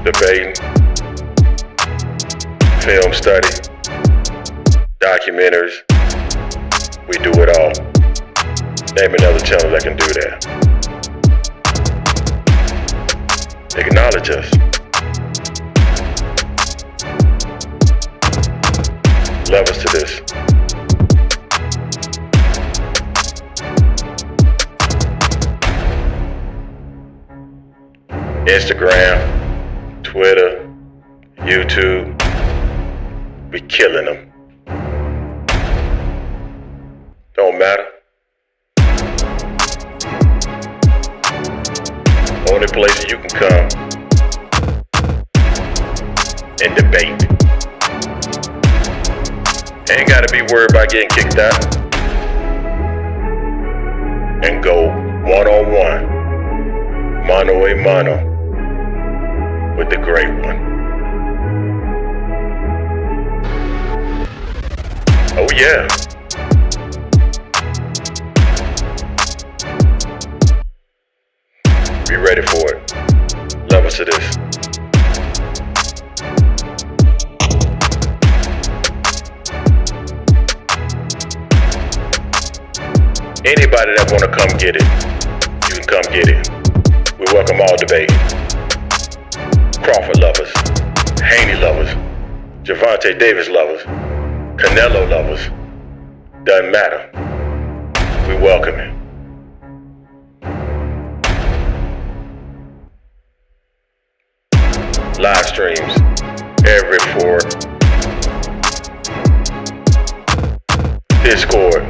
debating, film study, documentaries. We do it all. Name another channel that can do that. Acknowledge us. Love us to this. Instagram, Twitter, YouTube, we killing them. Don't matter. Only place you can come and debate. Ain't gotta be worried about getting kicked out. And go one-on-one, mano a mano, with the great one. Oh yeah. Be ready for it. Love us to this. Anybody that wanna come get it, you can come get it. We welcome all debate. Crawford lovers, Haney lovers, Gervonta Davis lovers, Canelo lovers. Doesn't matter. We welcome it. Live streams every 4. Discord,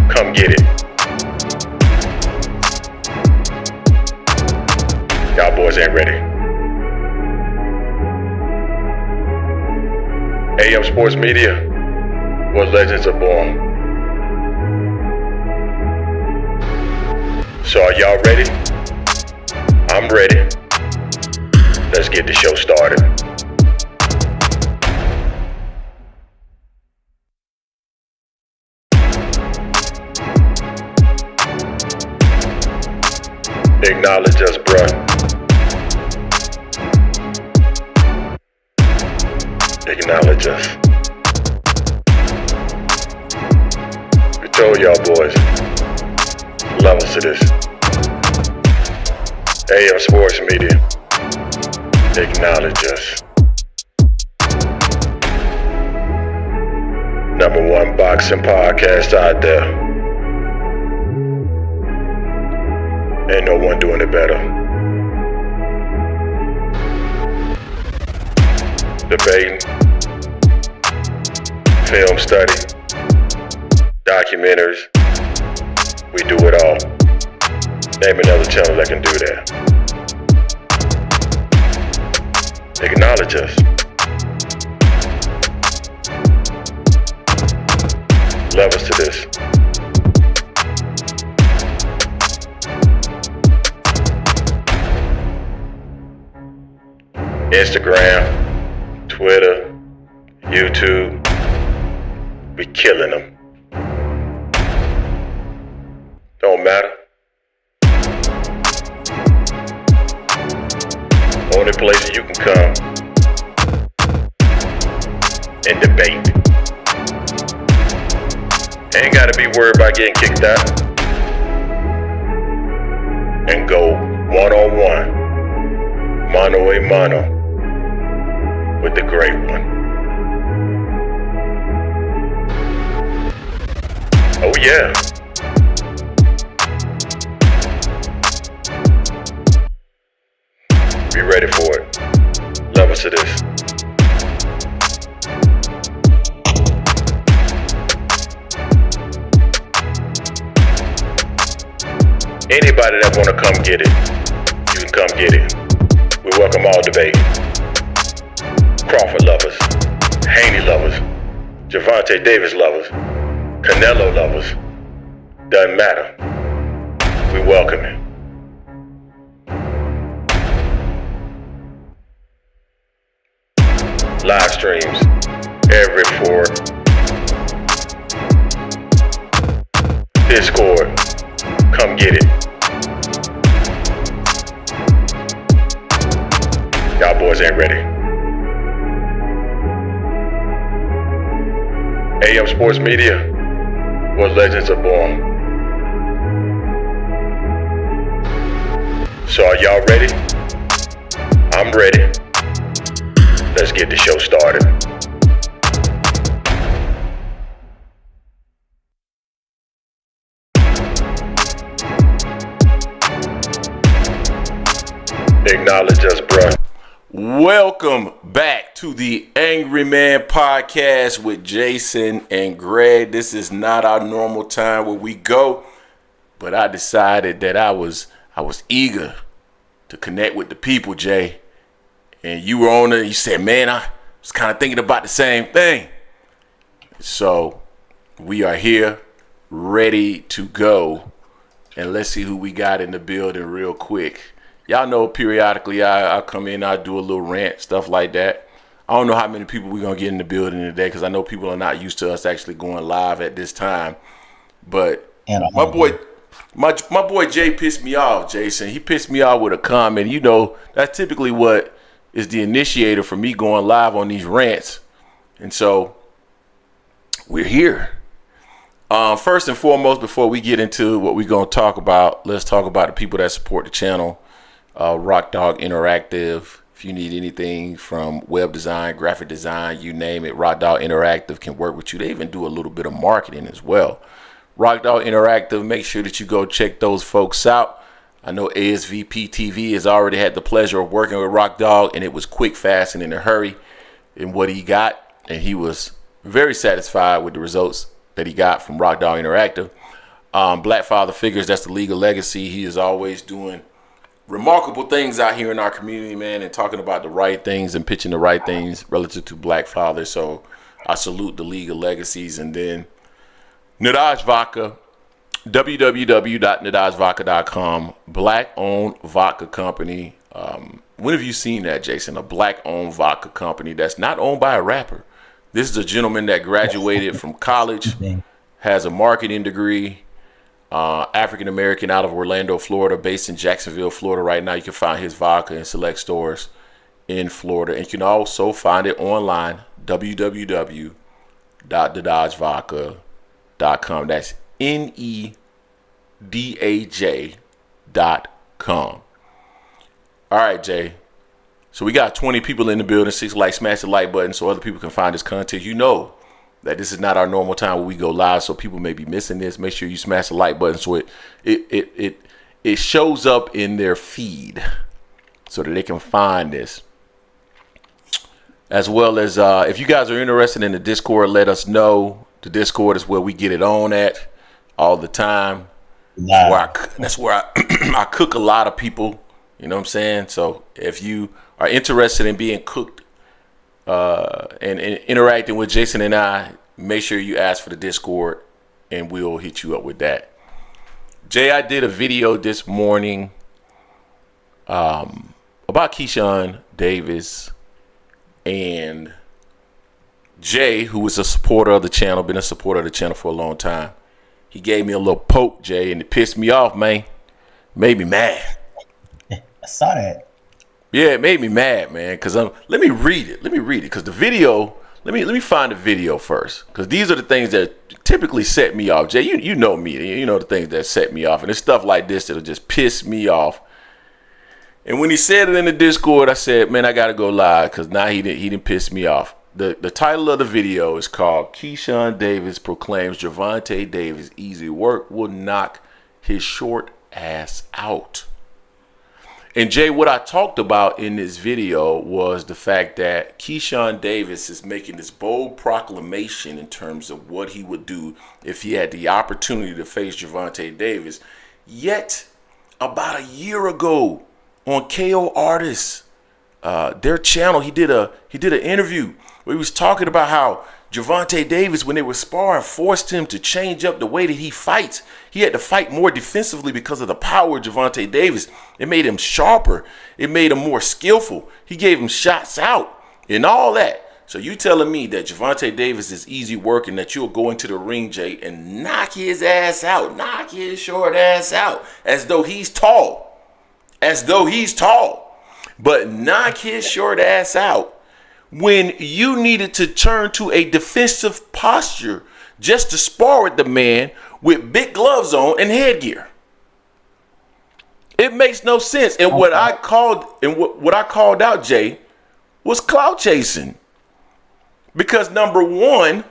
come get it. Y'all boys ain't ready. AM Sports Media, where legends are born. So are y'all ready? I'm ready. Let's get the show started. Acknowledge us, bruh. Acknowledge us. We told y'all boys, love us to this. AM Sports Media, acknowledge us. #1 boxing podcast out there. Ain't no one doing it better. Debating, film study, documentaries. We do it all. Name another channel that can do that. Acknowledge us. Love us to this. Instagram, Twitter, YouTube, we killing them. Don't matter. Only place you can come and debate. Ain't gotta be worried about getting kicked out. And go one-on-one, mano a mano, with the great one. Oh yeah. Be ready for it. Love us to this. Anybody that wanna come get it, you can come get it. We welcome all debate. Crawford lovers, Haney lovers, Gervonta Davis lovers, Canelo lovers. Doesn't matter. We welcome it. Live streams every 4. Discord, come get it. Y'all boys ain't ready. AM Sports Media, where legends are born. So are y'all ready? I'm ready. Let's get the show started. Acknowledge us, bruh. Welcome back to the Angry Man Podcast with Jason and Greg. This is not our normal time where we go, but I decided that I was eager to connect with the people, Jay. And you were on it. You said, man, I was kind of thinking about the same thing. So we are here, ready to go. And let's see who we got in the building real quick. Y'all know periodically I come in, I do a little rant, stuff like that. I don't know how many people we're going to get in the building today because I know people are not used to us actually going live at this time. But my boy Jay pissed me off, Jason. He pissed me off with a comment. You know, that's typically what is the initiator for me going live on these rants. And so we're here. First and foremost, before we get into what we're going to talk about, let's talk about the people that support the channel. Rock Dog Interactive. If you need anything from web design, graphic design, you name it, Rock Dog Interactive can work with you. They even do a little bit of marketing as well. Rock Dog Interactive, make sure that you go check those folks out. I know ASVP TV has already had the pleasure of working with Rock Dog, and it was quick, fast, and in a hurry in what he got. And he was very satisfied with the results that he got from Rock Dog Interactive. Black Father Figures, that's the legal legacy. He is always doing remarkable things out here in our community, man, and talking about the right things and pitching the right things relative to Black fathers. So I salute the legal legacies. And then Nadaj Vodka, www.nadajvodka.com, black-owned vodka company. When have you seen that, Jason? A black-owned vodka company that's not owned by a rapper. This is a gentleman that graduated from college, has a marketing degree, African American out of Orlando, Florida, based in Jacksonville, Florida. Right now, you can find his vodka in select stores in Florida, and you can also find it online, www.nadajvodka.com. That's NEDAJ.com. All right, Jay. So we got 20 people in the building. 6 likes, smash the like button so other people can find this content. You know that this is not our normal time where we go live, so people may be missing this. Make sure you smash the like button so it shows up in their feed so that they can find this. As well as if you guys are interested in the Discord, let us know. The Discord is where we get it on at all the time. That's where I cook a lot of people. You know what I'm saying? So if you are interested in being cooked and interacting with Jason and I, make sure you ask for the Discord and we'll hit you up with that. Jay, I did a video this morning about Keeshawn Davis, and Jay, who was a supporter of the channel, been a supporter of the channel for a long time, he gave me a little poke, Jay, and it pissed me off, man. Made me mad. I saw that. Yeah, it made me mad, man. Cause let me read it. Cause the video. Let me find the video first. Cause these are the things that typically set me off. Jay, you know me. You know the things that set me off, and it's stuff like this that'll just piss me off. And when he said it in the Discord, I said, man, I gotta go live, cause now he didn't piss me off. The title of the video is called "Keeshawn Davis proclaims Gervonta Davis easy work will knock his short ass out." And Jay, what I talked about in this video was the fact that Keeshawn Davis is making this bold proclamation in terms of what he would do if he had the opportunity to face Gervonta Davis. Yet, about a year ago on KO Artists, their channel, he did an interview where he was talking about how Gervonta Davis, when they were sparring, forced him to change up the way that he fights. He had to fight more defensively because of the power of Gervonta Davis. It made him sharper. It made him more skillful. He gave him shots out and all that. So you telling me that Gervonta Davis is easy work and that you'll go into the ring, Jay, and knock his ass out, knock his short ass out, as though he's tall. As though he's tall. but knock his short ass out when you needed to turn to a defensive posture just to spar with the man with big gloves on and headgear. It makes no sense. And what I called out, Jay, was clout chasing. Because number one,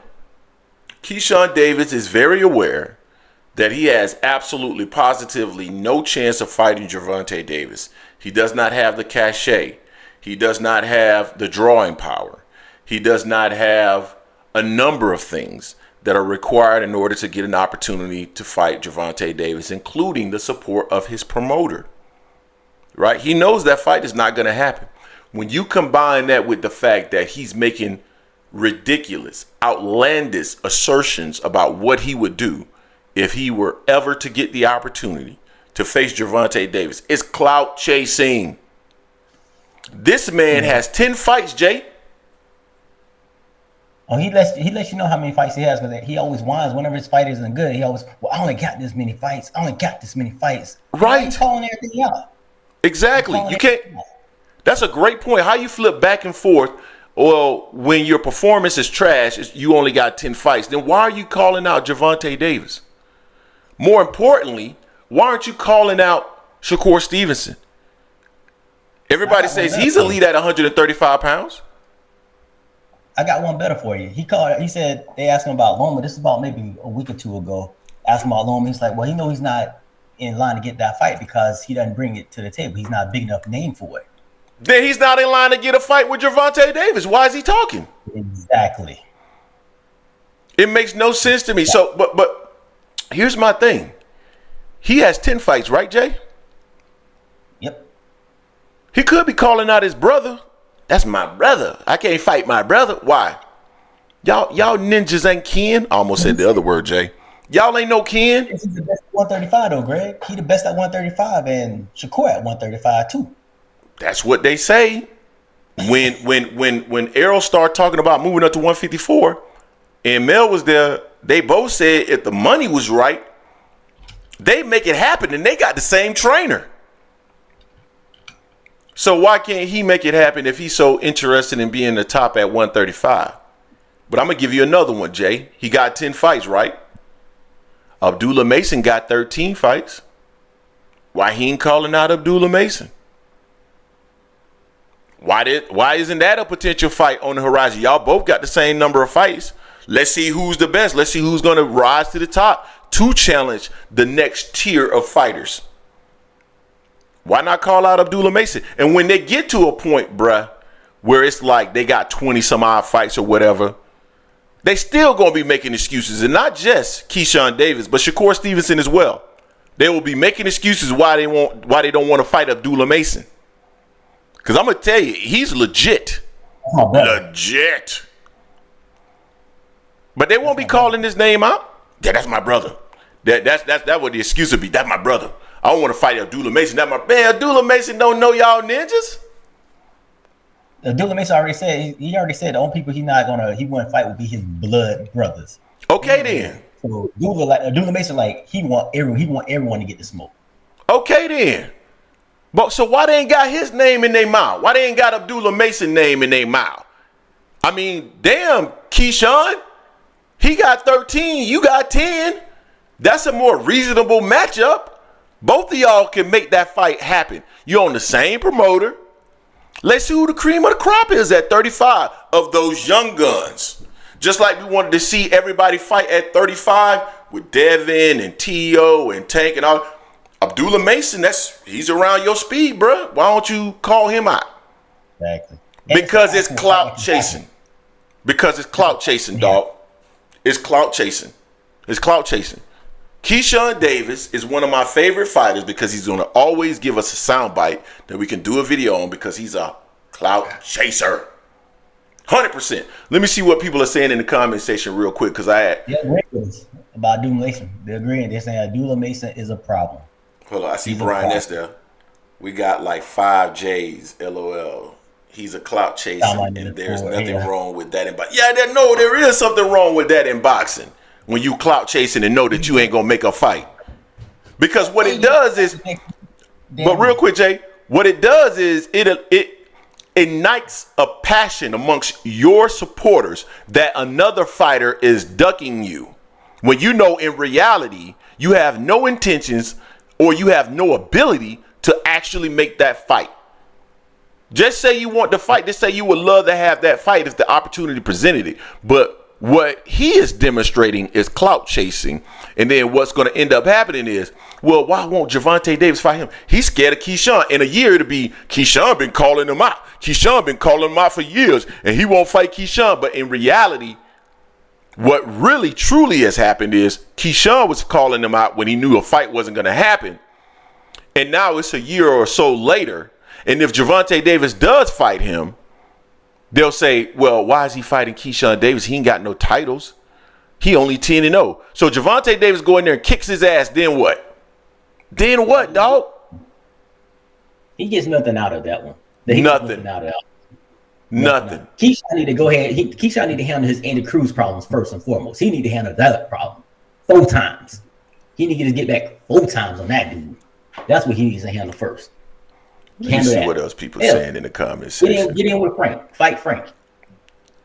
Keeshawn Davis is very aware that he has absolutely, positively no chance of fighting Gervonta Davis. He does not have the cachet. He does not have the drawing power. He does not have a number of things that are required in order to get an opportunity to fight Gervonta Davis, including the support of his promoter. Right? He knows that fight is not going to happen. When you combine that with the fact that he's making ridiculous, outlandish assertions about what he would do if he were ever to get the opportunity to face Gervonta Davis, it's clout chasing. This man has 10 fights, Jay. Oh, he lets you know how many fights he has, because he always whines whenever his fight isn't good. He always, well, I only got this many fights. Right. He's calling everything out. Exactly. You can't. That's a great point. How you flip back and forth. Well, when your performance is trash, you only got 10 fights. Then why are you calling out Gervonta Davis? More importantly, why aren't you calling out Shakur Stevenson? Everybody says he's elite at 135 pounds. I got one better for you. He said they asked him about Loma. This is about maybe a week or two ago. Asked him about Loma. He's like, well, he knows he's not in line to get that fight because he doesn't bring it to the table. He's not a big enough name for it. Then he's not in line to get a fight with Gervonta Davis. Why is he talking? Exactly. It makes no sense to me. So, but here's my thing. He has 10 fights, right, Jay? Yep. He could be calling out his brother. That's my brother. I can't fight my brother. Why? Y'all ninjas ain't kin. I almost said the other word, Jay. Y'all ain't no kin. He's the best at 135 though, Greg. He the best at 135, and Shakur at 135 too. That's what they say. When Errol started talking about moving up to 154, and Mel was there, they both said if the money was right, they make it happen, and they got the same trainer. So why can't he make it happen if he's so interested in being the top at 135? But I'm going to give you another one, Jay. He got 10 fights, right? Abdullah Mason got 13 fights. Why he ain't calling out Abdullah Mason? Why isn't that a potential fight on the horizon? Y'all both got the same number of fights. Let's see who's the best. Let's see who's going to rise to the top to challenge the next tier of fighters. Why not call out Abdullah Mason? And when they get to a point, bruh, where it's like they got 20 some odd fights or whatever, they still going to be making excuses. And not just Keeshawn Davis, but Shakur Stevenson as well. They will be making excuses why they don't want to fight Abdullah Mason. Because I'm going to tell you, he's legit. Legit. But they won't be calling his name out. Yeah, that's my brother. That's what the excuse would be. That's my brother. I don't want to fight Abdullah Mason. That my man. Abdullah Mason don't know y'all ninjas. Abdullah Mason already said he already said the only people he wouldn't fight would be his blood brothers. Okay then. So Abdullah Mason he want everyone to get the smoke. Okay then. But so why they ain't got his name in their mouth? Why they ain't got Abdullah Mason name in their mouth? I mean, damn, Keeshawn, he got 13, you got 10. That's a more reasonable matchup. Both of y'all can make that fight happen. You're on the same promoter. Let's see who the cream of the crop is at 35 of those young guns. Just like we wanted to see everybody fight at 35 with Devin and T.O. and Tank and all. Abdullah Mason, he's around your speed, bro. Why don't you call him out? Exactly. Because it's clout chasing. Because it's clout chasing, dog. It's clout chasing. It's clout chasing. Keeshawn Davis is one of my favorite fighters because he's going to always give us a soundbite that we can do a video on because he's a clout chaser. 100%. Let me see what people are saying in the comment section real quick because about Abdullah Mason. They're agreeing. They're saying Abdullah Mason is a problem. Hold on. I see Brian that's there. We got like 5 J's. LOL. He's a clout chaser, and there's nothing wrong with that. There is something wrong with that in boxing. When you clout chasing and know that you ain't gonna make a fight. Because what it does is, but real quick, Jay, what it does is it ignites a passion amongst your supporters that another fighter is ducking you, when you know in reality you have no intentions or you have no ability to actually make that fight. Just say you want to fight. Just say you would love to have that fight if the opportunity presented it. But what he is demonstrating is clout chasing. And then what's going to end up happening is, well, why won't Gervonta Davis fight him? He's scared of Keeshawn. In a year, it'll be Keeshawn been calling him out. Keeshawn been calling him out for years, and he won't fight Keeshawn. But in reality, what really truly has happened is Keeshawn was calling him out when he knew a fight wasn't going to happen. And now it's a year or so later. And if Gervonta Davis does fight him, they'll say, well, why is he fighting Keeshawn Davis? He ain't got no titles. He only 10-0. So Gervonta Davis go in there and kicks his ass. Then what? Then what, dog? He gets nothing out of that one. Nothing. Out of that. Nothing. Keeshawn need to go ahead. Keeshawn need to handle his Andy Cruz problems first and foremost. He need to handle that problem 4 times. He need to get back 4 times on that dude. That's what he needs to handle first. You see what else people saying in the comments section. Get in with Frank. Fight Frank.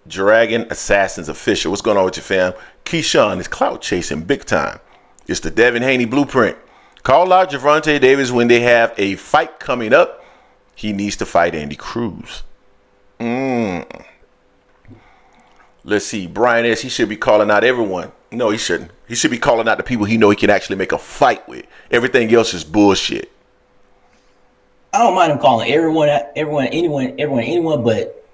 Dragon Assassins Official. What's going on with you, fam? Keeshawn is clout chasing big time. It's the Devin Haney blueprint. Call out Gervonta Davis when they have a fight coming up. He needs to fight Andy Cruz. Let's see. Brian S. He should be calling out everyone. No, he shouldn't. He should be calling out the people he know he can actually make a fight with. Everything else is bullshit. I don't mind him calling anyone, but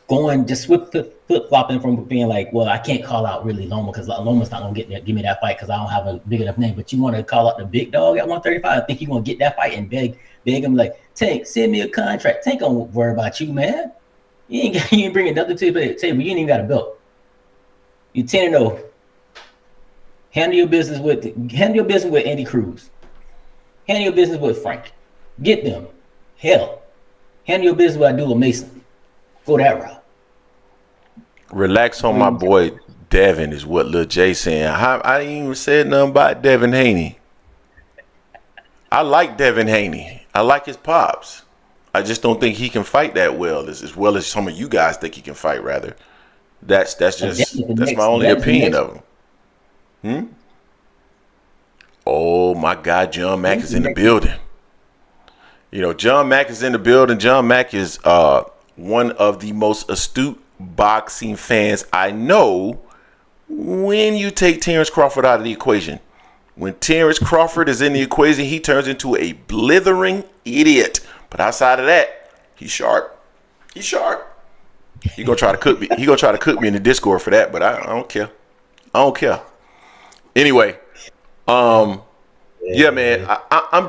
going just flip-flopping from being like, well, I can't call out really Loma because Loma's not going to give me that fight because I don't have a big enough name. But you want to call out the big dog at 135? I think you're going to get that fight and beg him like, Tank, send me a contract. Tank don't worry about you, man. You ain't bringing nothing to the table. You ain't even got a belt. You 10-0. Handle your business with Andy Cruz. Handle your business with Frank. Get them. Hell, handle your business with Abdullah Mason. Go that route. Relax on my boy Devin is what Lil J saying. I ain't even said nothing about Devin Haney. I like Devin Haney. I like his pops. I just don't think he can fight that well as some of you guys think he can fight. Rather, that's my only opinion of him. Oh my God, John Mack is in the building. You know, John Mack is in the building. John Mack is one of the most astute boxing fans I know when you take Terence Crawford out of the equation. When Terence Crawford is in the equation, he turns into a blithering idiot. But outside of that, he's sharp. He's sharp. He gonna try to cook me. He gonna try to cook me in the Discord for that, but I don't care. I don't care. Anyway, yeah, man, I'm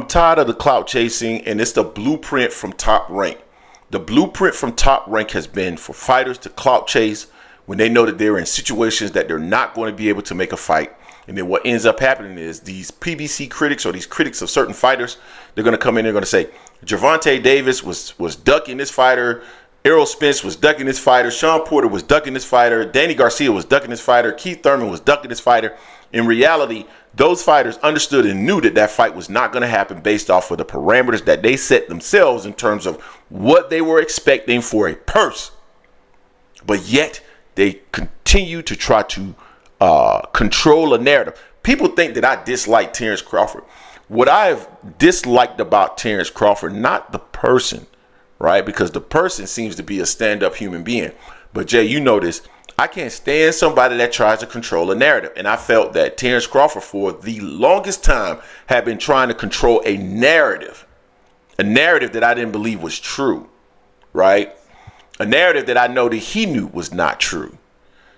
tired of the clout chasing, and it's the blueprint from Top Rank. The blueprint from Top Rank has been for fighters to clout chase when they know that they're in situations that they're not going to be able to make a fight. And then what ends up happening is these PBC critics or these critics of certain fighters, they're going to come in, they're going to say, Gervonta Davis was ducking this fighter. Errol Spence was ducking this fighter. Sean Porter was ducking this fighter. Danny Garcia was ducking this fighter. Keith Thurman was ducking this fighter. In reality, those fighters understood and knew that that fight was not going to happen based off of the parameters that they set themselves in terms of what they were expecting for a purse. But yet, they continue to try to control a narrative. People think that I dislike Terence Crawford. What I've disliked about Terence Crawford, not the person, right? Because the person seems to be a stand-up human being. But Jay, you know this. I can't stand somebody that tries to control a narrative. And I felt that Terence Crawford for the longest time had been trying to control a narrative that I didn't believe was true, right? A narrative that I know that he knew was not true.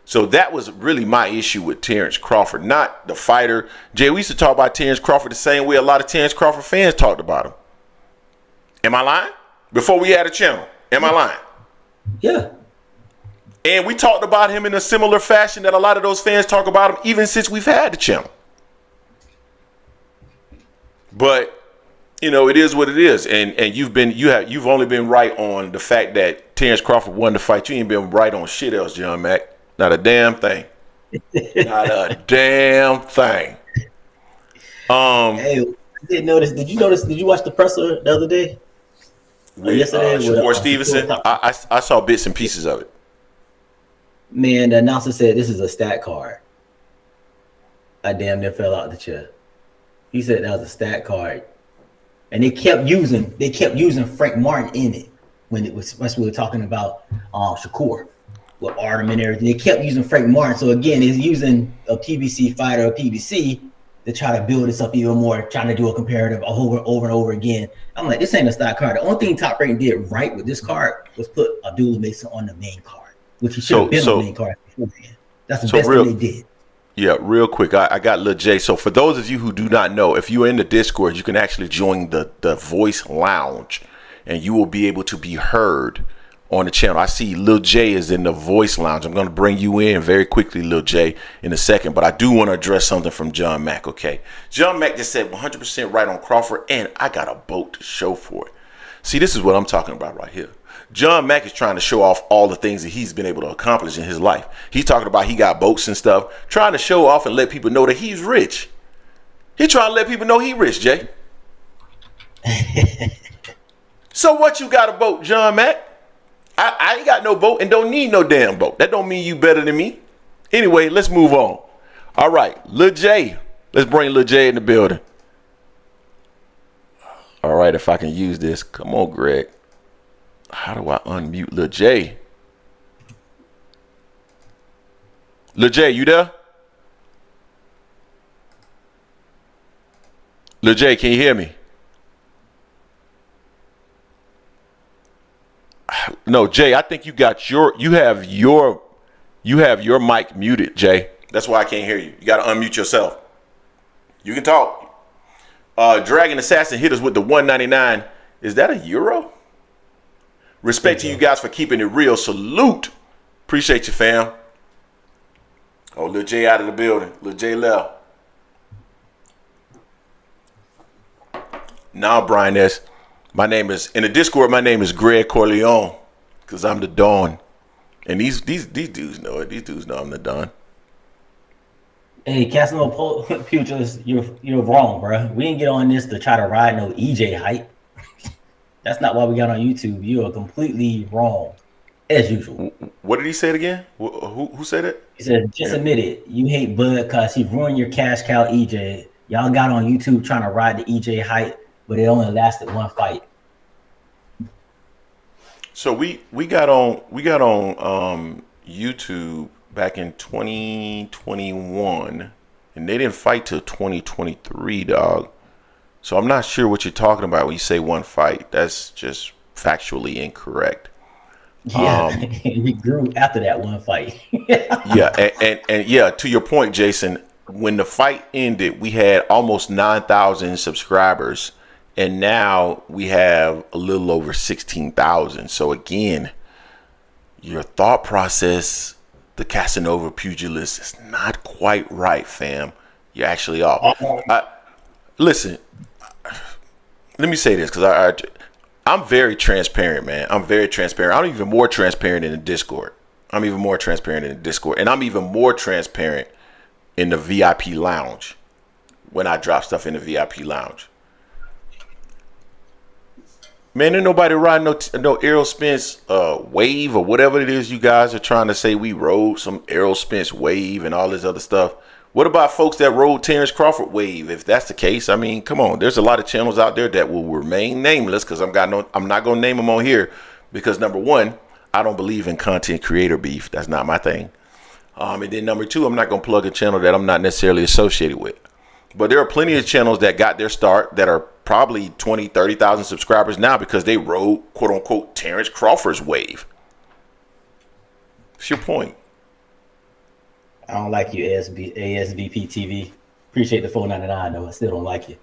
So that was really my issue with Terence Crawford, not the fighter. Jay, we used to talk about Terence Crawford the same way a lot of Terence Crawford fans talked about him. Am I lying? Before we had a channel, am I lying? Yeah. And we talked about him in a similar fashion that a lot of those fans talk about him even since we've had the channel. But, you know, it is what it is. And you've only been right on the fact that Terence Crawford won the fight. You ain't been right on shit else, John Mack. Not a damn thing. Not a damn thing. Hey, didn't notice. Did you notice? Did you watch the presser the other day? With Yesterday with Shakur Stevenson, Shakur. I saw bits and pieces of it. Man, the announcer said this is a stat card. I damn near fell out the chair. He said that was a stat card, and they kept using Frank Martin in it when we were talking about Shakur with Artem and everything. They kept using Frank Martin. So again, it's using a PBC fighter, a PBC, to try to build this up even more, trying to do a comparative over and over again. I'm like, this ain't a stat card. The only thing Top Rank did right with this card was put Abdullah Mason on the main card, which he should have been on the main card beforehand. That's the best thing they did. Yeah, real quick, I got Lil J. So for those of you who do not know, if you're in the Discord, you can actually join the voice lounge, and you will be able to be heard on the channel. I see Lil J is in the voice lounge. I'm going to bring you in very quickly, Lil J, in a second, but I do want to address something from John Mack, okay? John Mack just said 100% right on Crawford, and I got a boat to show for it. See, this is what I'm talking about right here. John Mack is trying to show off all the things that he's been able to accomplish in his life. He's talking about he got boats and stuff, trying to show off and let people know that he's rich. He trying to let people know he rich, Jay. So what you got a boat, John Mack? I ain't got no boat and don't need no damn boat. That don't mean you better than me. Anyway, let's move on. All right, Lil J. Let's bring Lil J in the building. All right, if I can use this. Come on, Greg. How do I unmute Lil J? Lil J, you there? Lil J, can you hear me? No, Jay, I think you have your mic muted, Jay. That's why I can't hear you. You got to unmute yourself. You can talk. Dragon Assassin hit us with the 199. Is that a euro? Respect to you guys for keeping it real. Salute. Appreciate you, fam. Oh, Lil J out of the building. Lil J left. Now, Brian S. My name is, in the Discord, my name is Greg Corleone, because I'm the Don. And these dudes know it. These dudes know I'm the Don. Hey, Casanova Pugilist, you're wrong, bro. We didn't get on this to try to ride no EJ hype. That's not why we got on YouTube. You are completely wrong, as usual. What did he say it again? Who said it? He said, just admit it. You hate Bud because he ruined your cash cow EJ. Y'all got on YouTube trying to ride the EJ hype, but it only lasted one fight. So we got on YouTube back in 2021, and they didn't fight till 2023, dog. So I'm not sure what you're talking about when you say one fight. That's just factually incorrect. Yeah, he grew after that one fight. Yeah, and yeah, to your point, Jason, when the fight ended, we had almost 9,000 subscribers, and now we have a little over 16,000. So again, your thought process, the Casanova Pugilist, is not quite right, fam. You're actually off. Listen, let me say this, because I'm very transparent, man. I'm very transparent. I'm even more transparent in the Discord. And I'm even more transparent in the VIP lounge when I drop stuff in the VIP lounge. Man, ain't nobody riding no Errol Spence wave or whatever it is you guys are trying to say we rode some Errol Spence wave and all this other stuff. What about folks that rode Terence Crawford wave? If that's the case, I mean, come on. There's a lot of channels out there that will remain nameless, because I'm not gonna name them on here, because number one, I don't believe in content creator beef. That's not my thing. And then number two, I'm not gonna plug a channel that I'm not necessarily associated with. But there are plenty of channels that got their start that are probably 20, 30,000 subscribers now because they rode, quote unquote, Terence Crawford's wave. What's your point? I don't like you, ASVP TV. Appreciate the $4.99 though. I still don't like you.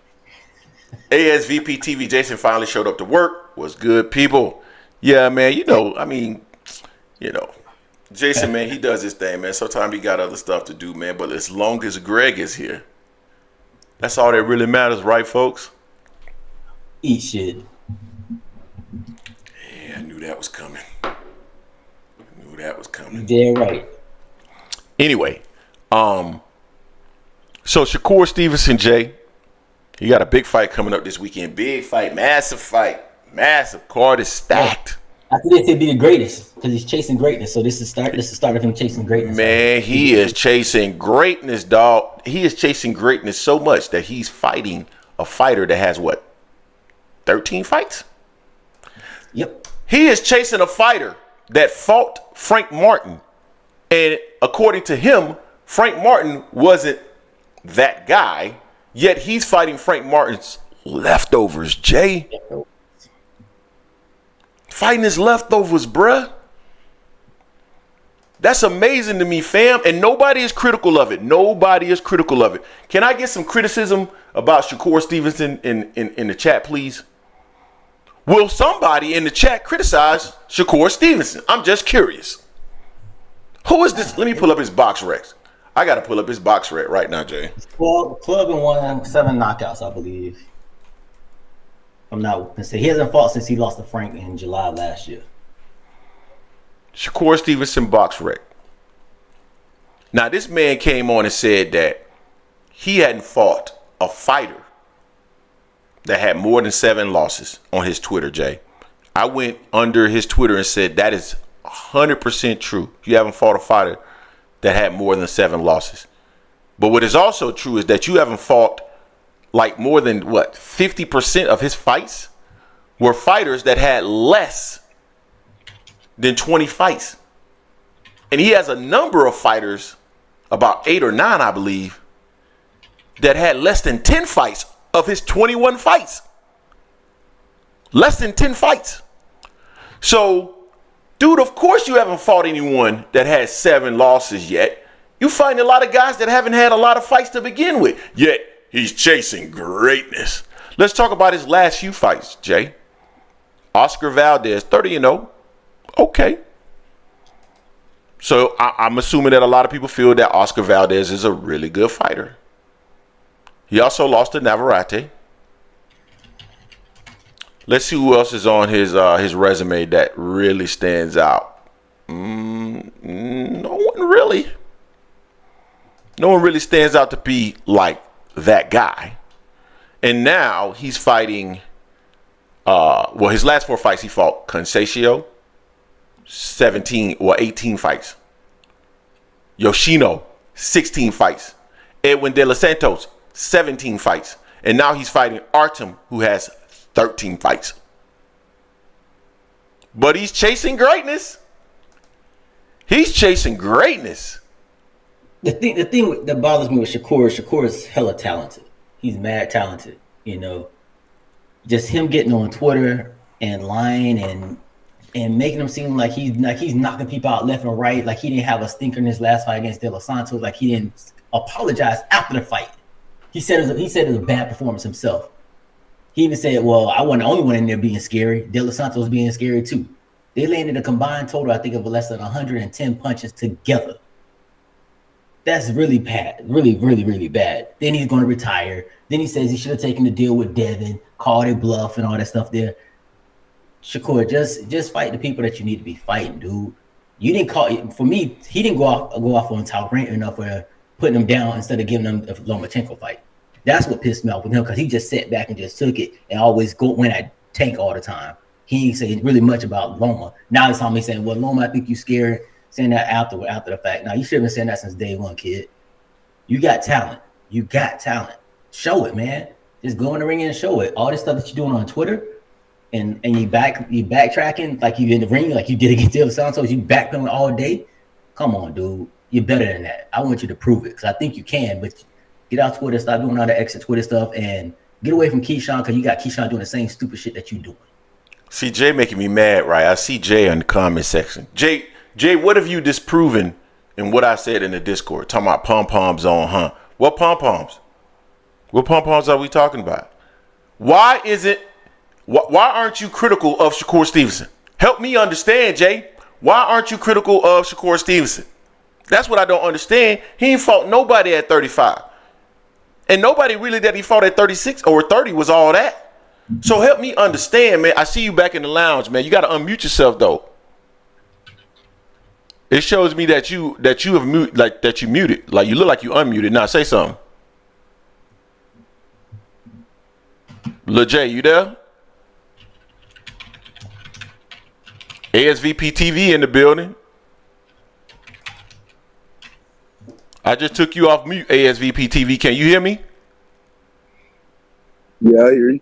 ASVP TV, Jason finally showed up to work. Was good, people. Yeah, man. Jason, man, he does his thing, man. Sometimes he got other stuff to do, man. But as long as Greg is here, that's all that really matters, right, folks? Eat shit. Yeah, I knew that was coming. Damn right. Anyway, so Shakur Stevenson, Jay, He got a big fight coming up this weekend. Big fight, massive fight, massive. Card is stacked. I think he'd be the greatest because he's chasing greatness. So this is the start of him chasing greatness. Man, he is chasing greatness, dog. He is chasing greatness so much that he's fighting a fighter that has what? 13 fights? Yep. He is chasing a fighter that fought Frank Martin. And according to him, Frank Martin wasn't that guy. Yet he's fighting Frank Martin's leftovers, Jay. Fighting his leftovers, bruh. That's amazing to me, fam. And nobody is critical of it. Nobody is critical of it. Can I get some criticism about Shakur Stevenson in the chat, please? Will somebody in the chat criticize Shakur Stevenson? I'm just curious. Who is this? Let me pull up his box recs. I got to pull up his box rec right now, Jay. Club and won 7 knockouts, I believe. I'm not gonna say he hasn't fought since he lost to Frank in July last year. Shakur Stevenson box rec. Now, this man came on and said that he hadn't fought a fighter that had more than 7 losses on his Twitter, Jay. I went under his Twitter and said that is 100% true. You haven't fought a fighter that had more than 7 losses. But what is also true is that you haven't fought like more than 50% of his fights were fighters that had less than 20 fights. And he has a number of fighters, about 8 or 9, I believe, that had less than 10 fights of his 21 fights. Less than 10 fights. So, dude, of course you haven't fought anyone that has 7 losses yet. You find a lot of guys that haven't had a lot of fights to begin with. Yet, he's chasing greatness. Let's talk about his last few fights, Jay. Oscar Valdez, 30-0. Okay. So, I'm assuming that a lot of people feel that Oscar Valdez is a really good fighter. He also lost to Navarrete. Let's see who else is on his resume that really stands out. No one really. No one really stands out to be like that guy. And now he's fighting. His last 4 fights he fought Conceição, 18 fights. Yoshino, 16 fights. Edwin De Los Santos, 17 fights. And now he's fighting Artem, who has 13 fights. But he's chasing greatness. He's chasing greatness. The thing that bothers me with Shakur is hella talented. He's mad talented, you know. Just him getting on Twitter and lying and making him seem like he's knocking people out left and right, like he didn't have a stinker in his last fight against De Los Santos, like he didn't apologize after the fight. He said it was a bad performance himself. He even said, well, I wasn't the only one in there being scary. De Los Santos being scary too. They landed a combined total, I think, of less than 110 punches together. That's really bad. Really, really, really bad. Then he's going to retire. Then he says he should have taken the deal with Devin, called it bluff and all that stuff there. Shakur, just fight the people that you need to be fighting, dude. You didn't call – for me, he didn't go off on Rant enough for putting him down instead of giving him the Lomachenko fight. That's what pissed me off with him because he just sat back and just took it and always went at Tank all the time. He ain't saying really much about Loma. Now it's on me saying, well, Loma, I think you scared, saying that after the fact. Now, you should have been saying that since day one, kid. You got talent. You got talent. Show it, man. Just go in the ring and show it. All this stuff that you're doing on Twitter and you backtracking like you in the ring, like you did against De Los Santos, you backpedaling all day. Come on, dude. You're better than that. I want you to prove it because I think you can, but get out Twitter, stop doing all the extra Twitter stuff, and get away from Keeshawn because you got Keeshawn doing the same stupid shit that you doing. See, Jay making me mad, right? I see Jay in the comment section. Jay, what have you disproven in what I said in the Discord? Talking about pom-poms on, huh? What pom-poms? What pom-poms are we talking about? Why aren't you critical of Shakur Stevenson? Help me understand, Jay. Why aren't you critical of Shakur Stevenson? That's what I don't understand. He ain't fought nobody at 35. And nobody really that he fought at 36 or 30 was all that. So help me understand, man. I see you back in the lounge, man. You got to unmute yourself, though. It shows me that you have muted, like you look like you unmuted. Now say something. Lil J, you there? ASVP TV in the building. I just took you off mute, ASVP TV. Can you hear me? Yeah, I hear you.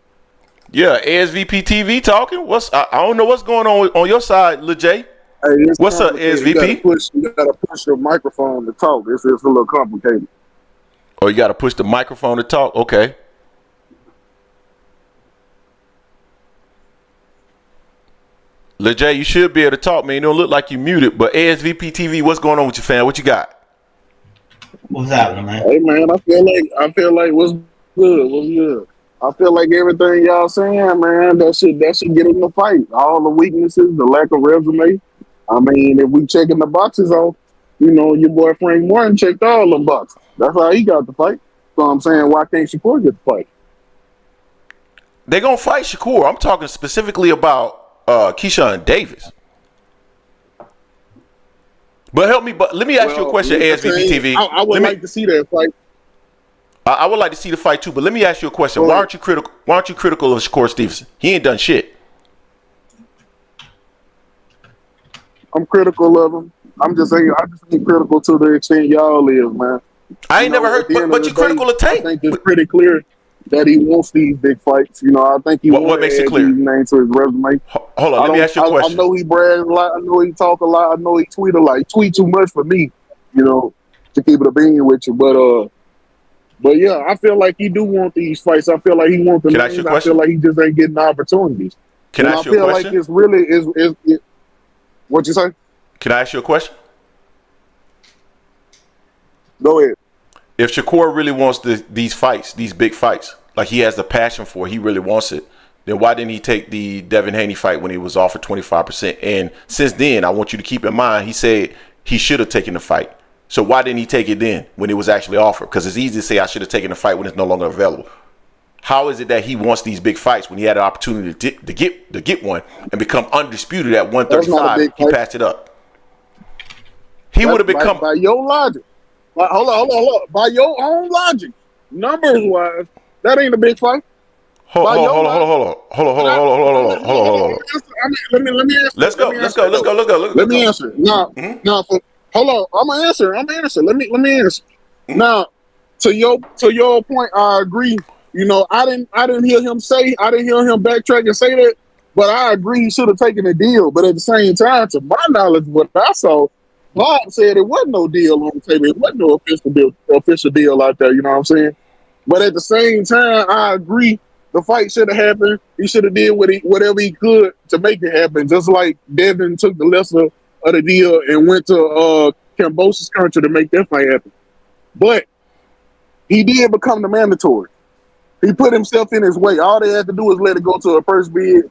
Yeah, ASVP TV talking. I don't know what's going on your side, Lil J. Hey, What's up, ASVP? You gotta push your microphone to talk. It's a little complicated. Oh, you got to push the microphone to talk? Okay. Lil J, you should be able to talk, man. You don't look like you muted. But ASVP TV, what's going on with your fan? What you got? What's happening, man? Hey man, I feel like what's good. I feel like everything y'all saying, man, that should get in the fight. All the weaknesses, the lack of resume. I mean, if we checking the boxes off, you know, your boy Frank Martin checked all them boxes. That's how he got the fight. So I'm saying, why can't Shakur get the fight? They're going to fight Shakur. I'm talking specifically about Keeshawn Davis. But help me. But let me ask you a question, ASVP TV. I would like to see that fight. I would like to see the fight too. But let me ask you a question. Why aren't you critical? Why aren't you critical of Shakur Stevenson? He ain't done shit. I'm critical of him. I'm just saying, I just ain't critical to the extent y'all is, man. I ain't never heard. But you critical of Tank. I think it's pretty clear that he wants these big fights. You know, I think he what makes it clear? These names to his resume. Hold on, let me ask you a question. I know he brags a lot. I know he talk a lot. I know he tweet a lot. He tweet too much for me, you know, to keep it a bean with you. But yeah, I feel like he do want these fights. I feel like he wants them. Can I ask you a question? I feel like he just ain't getting opportunities. Can I ask you a question? I feel like it's really. What you say? Can I ask you a question? Go ahead. If Shakur really wants these fights, these big fights, like he has the passion for, he really wants it, then why didn't he take the Devin Haney fight when he was offered 25%? And since then, I want you to keep in mind, he said he should have taken the fight. So why didn't he take it then when it was actually offered? Because it's easy to say I should have taken the fight when it's no longer available. How is it that he wants these big fights when he had an opportunity to get one and become undisputed at 135? He passed it up. He would have become by your logic. Hold on. By your own logic, numbers wise, that ain't a big fight. Hold on. Let me answer. Let's go. Let me answer. Now, hold on. I'm gonna answer. Let me answer. Now, to your point, I agree. You know, I didn't hear him backtrack and say that, but I agree he should have taken the deal. But at the same time, to my knowledge, what I saw, Bob said it wasn't no deal on the table. It wasn't no official deal out there. You know what I'm saying? But at the same time, I agree. The fight should have happened. He should have did whatever he could to make it happen. Just like Devin took the lesser of the deal and went to Cambodia's country to make that fight happen. But he did become the mandatory. He put himself in his way. All they had to do was let it go to a first bid.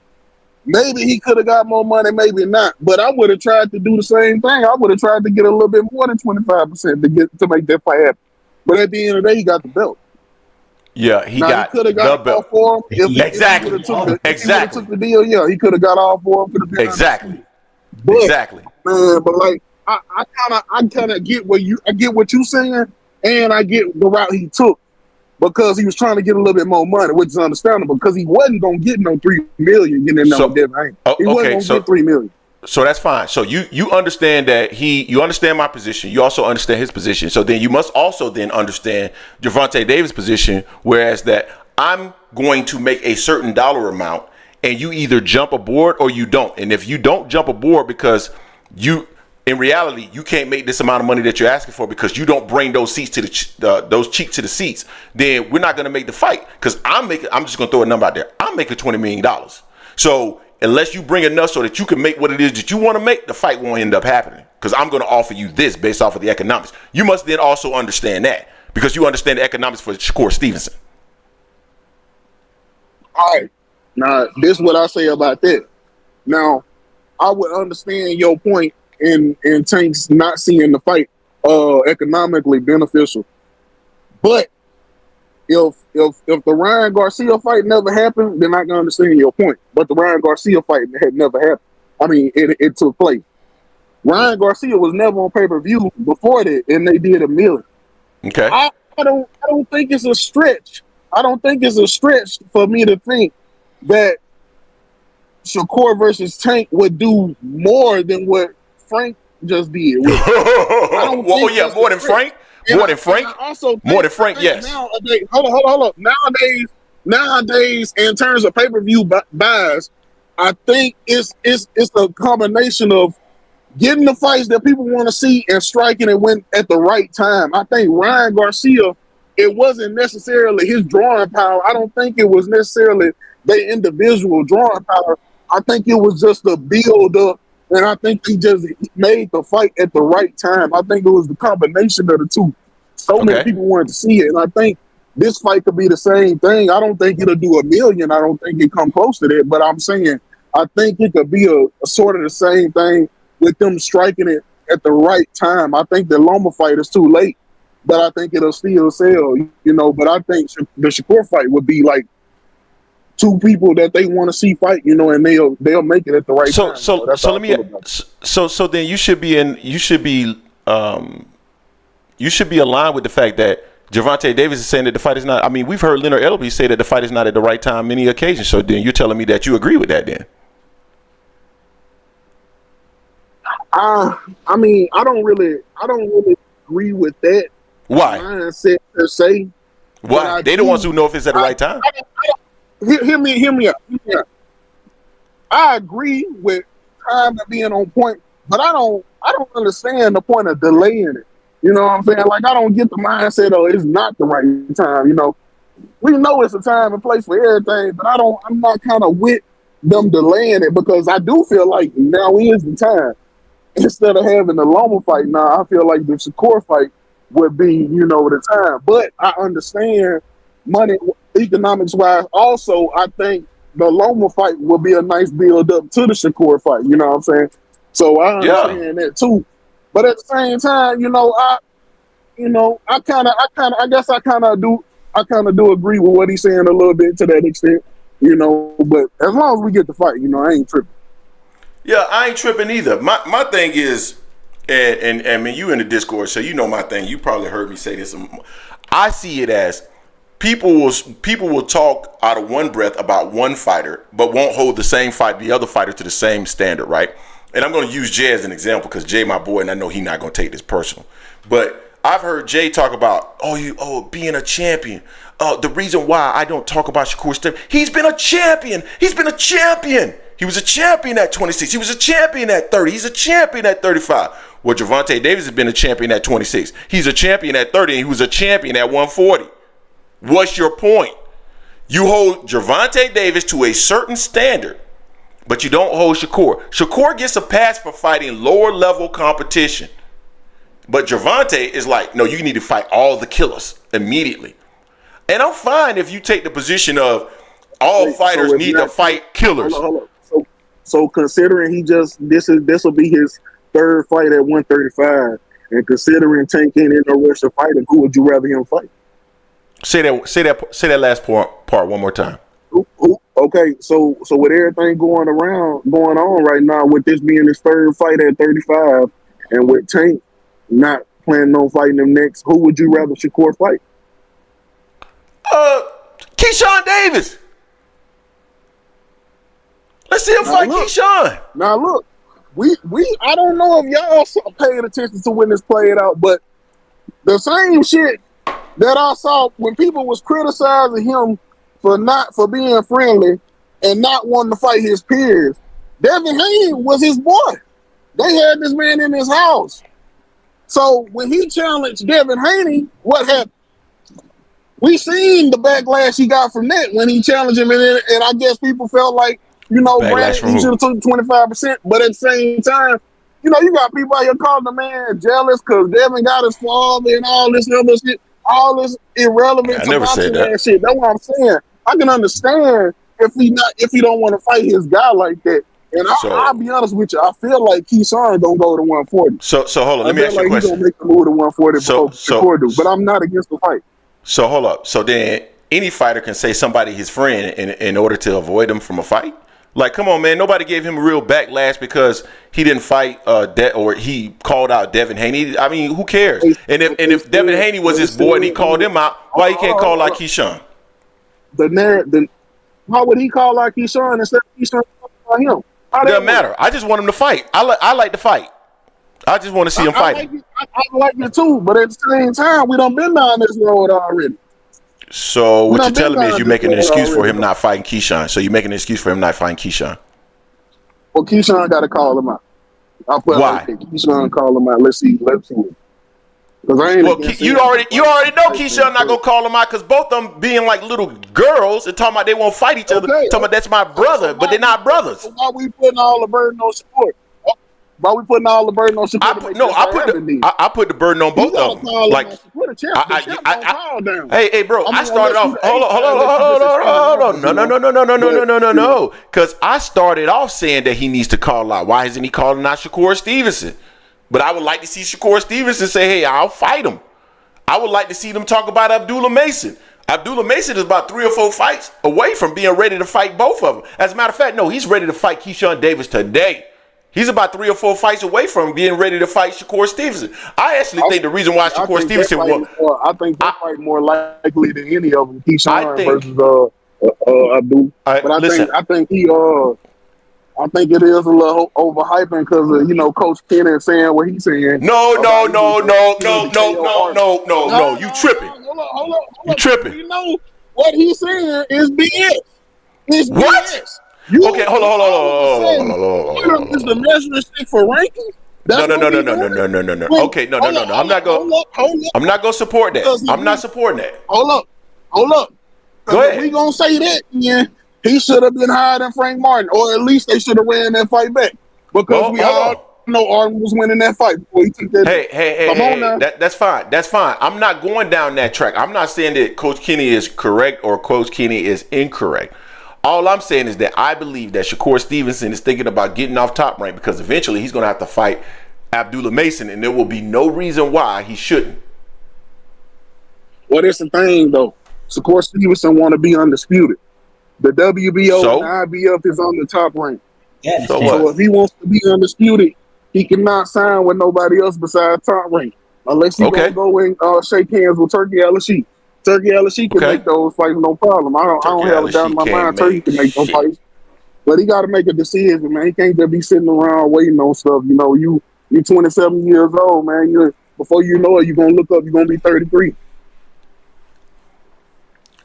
Maybe he could have got more money, maybe not. But I would have tried to do the same thing. I would have tried to get a little bit more than 25% to make that fight happen. But at the end of the day, he got the belt. Yeah, he got the belt. For him Exactly. If he took the deal, yeah, he could have got all for him. Exactly. But, exactly. Man, but like I kind of get what you're saying, and I get the route he took. Because he was trying to get a little bit more money, which is understandable. Because he wasn't gonna get no $3 million getting in there with Devin Haney. He wasn't gonna get $3 million. So that's fine. So you understand that you understand my position. You also understand his position. So then you must also then understand Gervonta Davis' position. Whereas that I'm going to make a certain dollar amount, and you either jump aboard or you don't. And if you don't jump aboard because in reality, you can't make this amount of money that you're asking for because you don't bring those seats to those cheeks to the seats, then we're not going to make the fight. Because I'm just going to throw a number out there. I'm making $20 million. So unless you bring enough so that you can make what it is that you want to make, the fight won't end up happening. Because I'm going to offer you this based off of the economics. You must then also understand that because you understand the economics for Shakur Stevenson. All right. Now, this is what I say about that. Now, I would understand your point in Tank's not seeing the fight economically beneficial. But if the Ryan Garcia fight never happened, then I can understand your point. But the Ryan Garcia fight had never happened. I mean, it took place. Ryan Garcia was never on pay-per-view before that, and they did $1 million. Okay. I don't think it's a stretch. I don't think it's a stretch for me to think that Shakur versus Tank would do more than what Frank just did. Well, yeah, more than Frank. More than Frank. More than Frank. Yes. Nowadays, hold up. Nowadays, in terms of pay-per-view buys, I think it's a combination of getting the fights that people want to see and striking it when at the right time. I think Ryan Garcia, it wasn't necessarily his drawing power. I don't think it was necessarily their individual drawing power. I think it was just the build up, and I think he just made the fight at the right time. I think it was the combination of the two. So many people wanted to see it, and I think this fight could be the same thing. I don't think it'll do a million. I don't think it come close to that, but I'm saying I think it could be a sort of the same thing with them striking it at the right time. I think the Loma fight is too late, but I think it'll still sell, but I think the Shakur fight would be like two people that they want to see fight, and they'll make it at the right time. So let me. So then you should be aligned with the fact that Gervonta Davis is saying that the fight is not. I mean, we've heard Leonard Elby say that the fight is not at the right time many occasions. So then you're telling me that you agree with that then? I mean, I don't really agree with that. Why? Mindset per se. Why? They the ones who know if it's at the right time. Hear me out. I agree with time being on point, but I don't understand the point of delaying it. You know what I'm saying? Like, I don't get the mindset of it's not the right time. We know it's a time and place for everything, but I'm not kind of with them delaying it, because I do feel like now is the time. Instead of having the Loma fight now, I feel like the Shakur fight would be, the time. But I understand money, economics wise. Also, I think the Loma fight would be a nice build up to the Shakur fight. You know what I'm saying? So I understand that too. But at the same time, I kind of do agree with what he's saying a little bit to that extent. But as long as we get the fight, I ain't tripping. Yeah, I ain't tripping either. My thing is, and I mean, you in the Discord, so you know my thing. You probably heard me say this. I see it as people will talk out of one breath about one fighter, but won't hold the other fighter to the same standard, right? And I'm going to use Jay as an example because Jay my boy, and I know he's not going to take this personal. But I've heard Jay talk about being a champion. The reason why I don't talk about Shakur Stevenson, he's been a champion. He was a champion at 26. He was a champion at 30. He's a champion at 35. Well, Gervonta Davis has been a champion at 26. He's a champion at 30, and he was a champion at 140. What's your point? You hold Gervonta Davis to a certain standard, but you don't hold Shakur. Shakur gets a pass for fighting lower level competition. But Gervonta is like, no, you need to fight all the killers immediately. And I'm fine if you take the position of all fighters need to fight killers. Hold on. So considering this will be his third fight at 135, and considering Tank ain't in no rush to fight him, who would you rather him fight? Say that last part one more time. Okay, so with everything going on right now, with this being his third fight at 35, and with Tank not planning on fighting him next, who would you rather Shakur fight? Keeshawn Davis. Let's see him fight Keeshawn. Now look, I don't know if y'all paid attention to when this played out, but the same shit that I saw when people was criticizing him for being friendly and not wanting to fight his peers, Devin Haney was his boy. They had this man in his house. So when he challenged Devin Haney, what happened? We seen the backlash he got from that when he challenged him, and I guess people felt like, Brad, he should have took 25%. But at the same time, you got people out here calling the man jealous because Devin got his father and all this other shit, all this irrelevant shit. That's what I'm saying. I can understand if he don't want to fight his guy like that. And I'll be honest with you, I feel like Keeshawn gonna go to 140. So hold on, let me ask you a question. He's gonna make the move to 140 before Shakur do, but I'm not against the fight. So hold up. So then any fighter can say somebody his friend in order to avoid him from a fight? Like, come on, man. Nobody gave him a real backlash because he didn't fight or he called out Devin Haney. I mean, who cares? And if Devin Haney was his boy and he called him out, why he can't call out Keeshawn? the narrative. How would he call out Keeshawn instead of Keeshawn calling out him? Doesn't matter. I just want him to fight. I like to fight. I just want to see him fighting. I like it too, but at the same time, we done been down this road already. So what you're telling me is you're making an excuse for him not fighting Keeshawn. So you're making an excuse for him not fighting Keeshawn. Well, Keeshawn got to call him out. Why? Keeshawn call him out. Let's see. Well, you already know Keeshawn not gonna call him out because both of them being like little girls and talking about they won't fight each other. Talking about that's my brother, but they're not brothers. So why we putting all the burden on support? Why we putting all the burden on support? I put the burden on both of them. Like, hey, bro, I started off. Hold on. No. Because I started off saying that he needs to call out. Why isn't he calling out Shakur Stevenson? But I would like to see Shakur Stevenson say, hey, I'll fight him. I would like to see them talk about Abdullah Mason. Abdullah Mason is about 3 or 4 fights away from being ready to fight both of them. As a matter of fact, no, he's ready to fight Keeshawn Davis today. He's about 3 or 4 fights away from being ready to fight Shakur Stevenson. I actually think the reason why Shakur Stevenson won. I think that fight more likely than any of them. Keeshawn versus Abdul. But I think it is a little overhyping because Coach Kennedy saying what he's saying. No. You tripping? Hold on. You tripping? You know what he's saying is BS. It's what? BS. Okay, hold on. Is the measuring stick for ranking? No. Okay, no. I'm not gonna support that. I'm not supporting that. Hold up. Go ahead. If we gonna say that, yeah. He should have been higher than Frank Martin, or at least they should have ran that fight back. Because we all know Arden was winning that fight before he took that. Hey, that's fine. That's fine. I'm not going down that track. I'm not saying that Coach Kenny is correct or Coach Kenny is incorrect. All I'm saying is that I believe that Shakur Stevenson is thinking about getting off Top Rank because eventually he's going to have to fight Abdullah Mason, and there will be no reason why he shouldn't. Well, that's the thing, though. Shakur Stevenson want to be undisputed. The WBO and IBF is on the Top Rank. Yeah, so if he wants to be undisputed, he cannot sign with nobody else besides Top Rank. Unless he's going to go and shake hands with Turkey LSE. Turkey LSE can make those fights no problem. I don't have it down in my mind. Turkey can make those fights. But he got to make a decision, man. He can't just be sitting around waiting on stuff. You 27 years old, man. Before you know it, you're going to look up, you're going to be 33.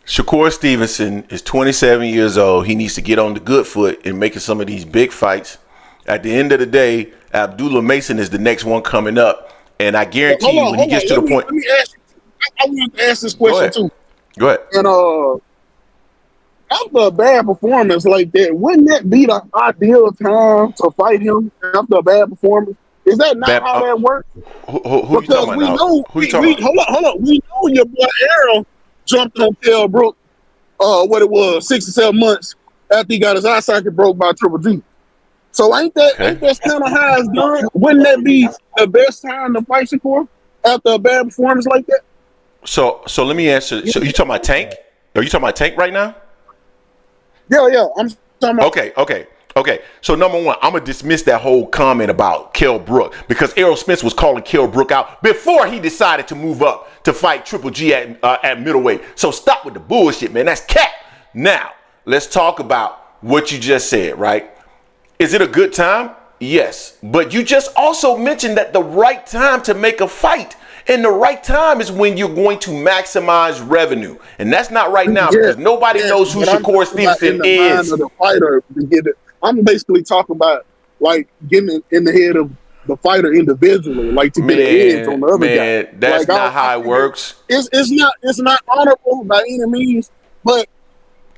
Shakur Stevenson is 27 years old. He needs to get on the good foot in making some of these big fights. At the end of the day, Abdullah Mason is the next one coming up. And I guarantee you, when he gets to the point. Let me ask you. I want to ask this question too. Go ahead. And after a bad performance like that, wouldn't that be the ideal time to fight him after a bad performance? Is that not how that works? Who you talking about now? Who you talking about? Hold on. We know your boy Errol jumped on Kell Brook, 6 or 7 months after he got his eye socket broke by Triple G. So ain't that kind of how it's done? Wouldn't that be the best time to fight Shakur after a bad performance like that? So let me answer. So you talking about Tank? Are you talking about Tank right now? Yeah. I'm talking about. Okay. So number one, I'm gonna dismiss that whole comment about Kell Brook because Errol Spence was calling Kell Brook out before he decided to move up to fight Triple G at middleweight. So stop with the bullshit, man. That's cap. Now let's talk about what you just said. Right? Is it a good time? Yes, but you just also mentioned that the right time to make a fight. And the right time is when you're going to maximize revenue. And that's not right now because nobody knows who Shakur Stevenson is. The fighter to get it. I'm basically talking about like getting in the head of the fighter individually, like to get the edge on the other guy. That's not how it works. It's not honorable by any means, but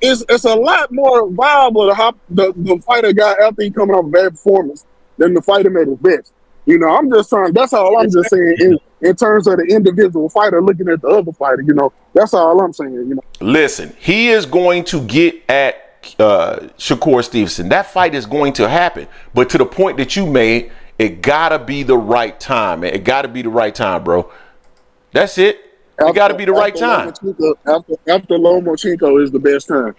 it's a lot more viable to hop the fighter guy after he coming off a bad performance than the fighter made his best. I'm just trying. That's all I'm just saying in terms of the individual fighter looking at the other fighter. That's all I'm saying. Listen, he is going to get at Shakur Stevenson. That fight is going to happen. But to the point that you made, it gotta be the right time. It gotta be the right time, bro. That's it. It gotta be the right time. After Lomachenko is the best time.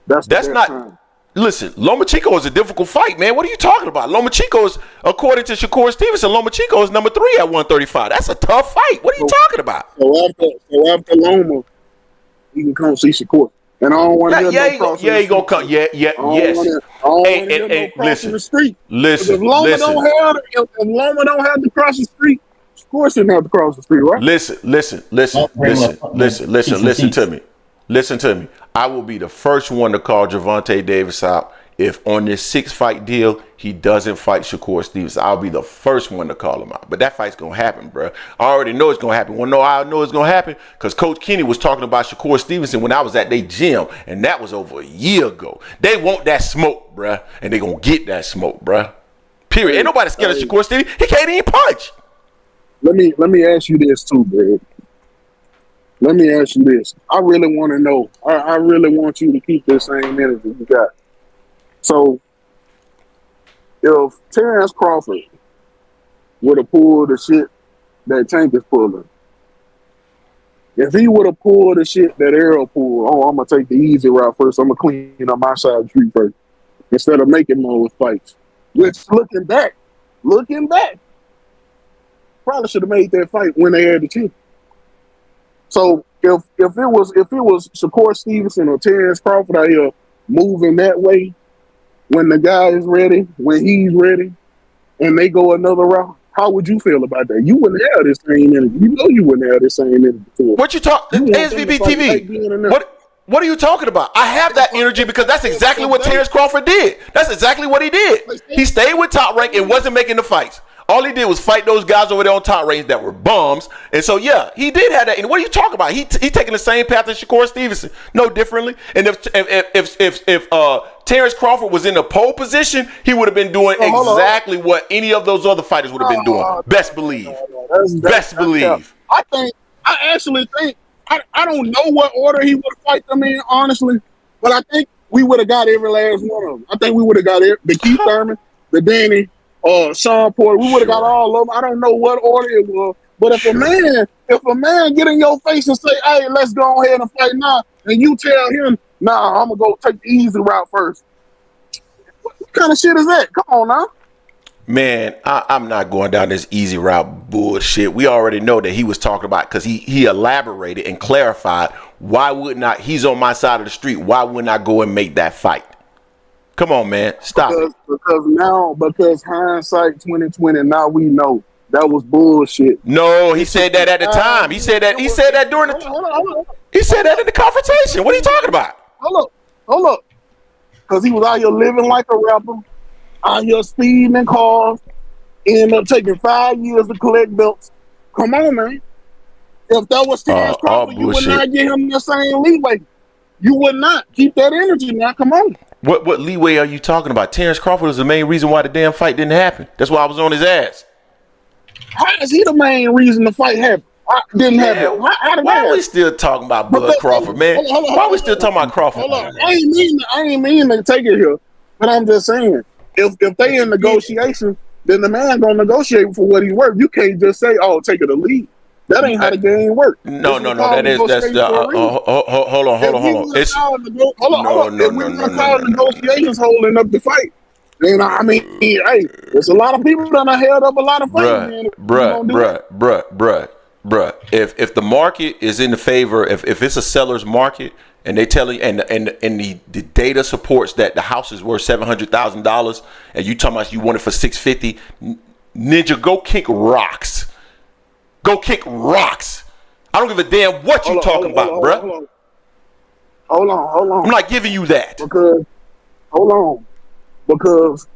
That's not. Time. Listen, Lomachenko is a difficult fight, man. What are you talking about? Lomachenko is, according to Shakur Stevenson, Lomachenko is number 3 at 135. That's a tough fight. What are you talking about? So after Loma, you can come see Shakur. And I don't want to hear Yeah, no crossing. he gonna come. Yeah, yes. I don't want to hear no crossing the street. Listen. If Loma don't have to cross the street, of course he don't have to cross the street, right? Listen to me. Listen to me. I will be the first one to call Gervonta Davis out if on this 6-fight deal he doesn't fight Shakur Stevenson. I'll be the first one to call him out. But that fight's gonna happen, bro. I already know it's gonna happen. Well, no, I know it's gonna happen because Coach Kenny was talking about Shakur Stevenson when I was at their gym, and that was over a year ago. They want that smoke, bro, and they gonna get that smoke, bro. Period. Ain't nobody scared of Shakur Stevenson. He can't even punch. Let me ask you this too, bro. Let me ask you this. I really want to know. I really want you to keep this same energy you got. So, if Terence Crawford would have pulled the shit that Tank is pulling, if he would have pulled the shit that Errol pulled, I'm going to take the easy route first. I'm going to clean up my side of the street first instead of making those fights. Which, looking back, probably should have made that fight when they had the chance. So if it was Shakur Stevenson or Terence Crawford out here moving that way, when the guy is ready, when he's ready, and they go another route, how would you feel about that? You wouldn't have this same energy. You know you wouldn't have this same energy before. What you talk? ASVB TV. What are you talking about? I have that energy because that's exactly what Terence Crawford did. That's exactly what he did. He stayed with Top Rank and wasn't making the fights. All he did was fight those guys over there on Top Rank that were bums. And so, yeah, he did have that. And what are you talking about? He taking the same path as Shakur Stevenson. No differently. And if Terence Crawford was in the pole position, he would have been doing exactly what any of those other fighters would have been doing. Best believe. Best believe. I actually think, I don't know what order he would have fight them in, honestly. But I think we would have got every last one of them. I think we would have got the Keith Thurman, the Danny, Sean Porter. We would have got all of them. I don't know what order it was. But if a man get in your face and say, hey, let's go ahead and fight now, and you tell him, nah, I'm going to go take the easy route first. What kind of shit is that? Come on now. Man, I'm not going down this easy route bullshit. We already know that he was talking about, because he elaborated and clarified, why would not, he's on my side of the street, why wouldn't I go and make that fight? Come on, man. Stop it. Because hindsight 2020, now we know that was bullshit. No, he said that at the time. He said that during he said that in the confrontation. What are you talking about? Hold up. Because he was out here living like a rapper, out here speeding in cars, ended up taking 5 years to collect belts. Come on, man. If that was Terence Crawford, you would not give him the same leeway. You would not. Keep that energy now. Come on. What leeway are you talking about? Terence Crawford was the main reason why the damn fight didn't happen. That's why I was on his ass. How is he the main reason the fight happened? Didn't happen. Why are we still talking about Bud Crawford, man? Why are we still talking about Crawford? Hold on. I ain't mean to take it here, but I'm just saying, if they in negotiation, then the man gonna negotiate for what he worth. You can't just say, "Oh, take it or leave." That ain't how the game works. No. That's the. Hold on. It's If we gonna call negotiations holding up the fight, then I mean, hey, there's a lot of people that have held up a lot of fights. Bruh. If the market is in the favor, if it's a seller's market, and they tell you, and the data supports that the house is worth $700,000, and you talking about you want it for $650, Ninja, go kick rocks. Go kick rocks. I don't give a damn what you talking about, bruh. Hold on. I'm not giving you that. Because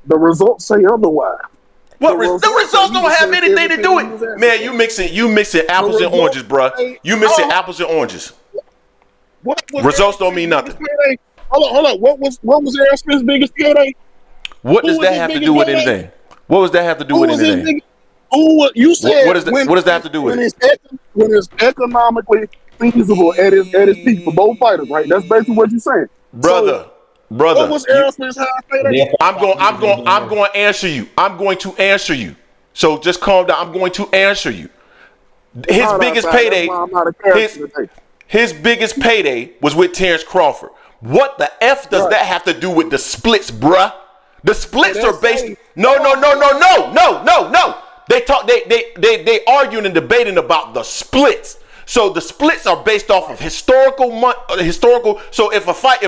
the results say otherwise. The results don't have anything to do with it. Man, you mixing apples and oranges, bruh. You mixing apples and oranges. Results don't mean nothing. Hold on. What was Errol Smith's biggest payday? What does that have to do with anything? What does that have to do with anything? You said what does that have to do with it? When it's economically feasible at its peak for both fighters, right? That's basically what you're saying, brother. What was Errol Smith's highest payday? I'm going to answer you. I'm going to answer you. So just calm down. I'm going to answer you. His biggest payday. His biggest payday was with Terence Crawford. What the F does that have to do with the splits, bruh? The splits are based. No. They arguing and debating about the splits. So the splits are based off of historical. So if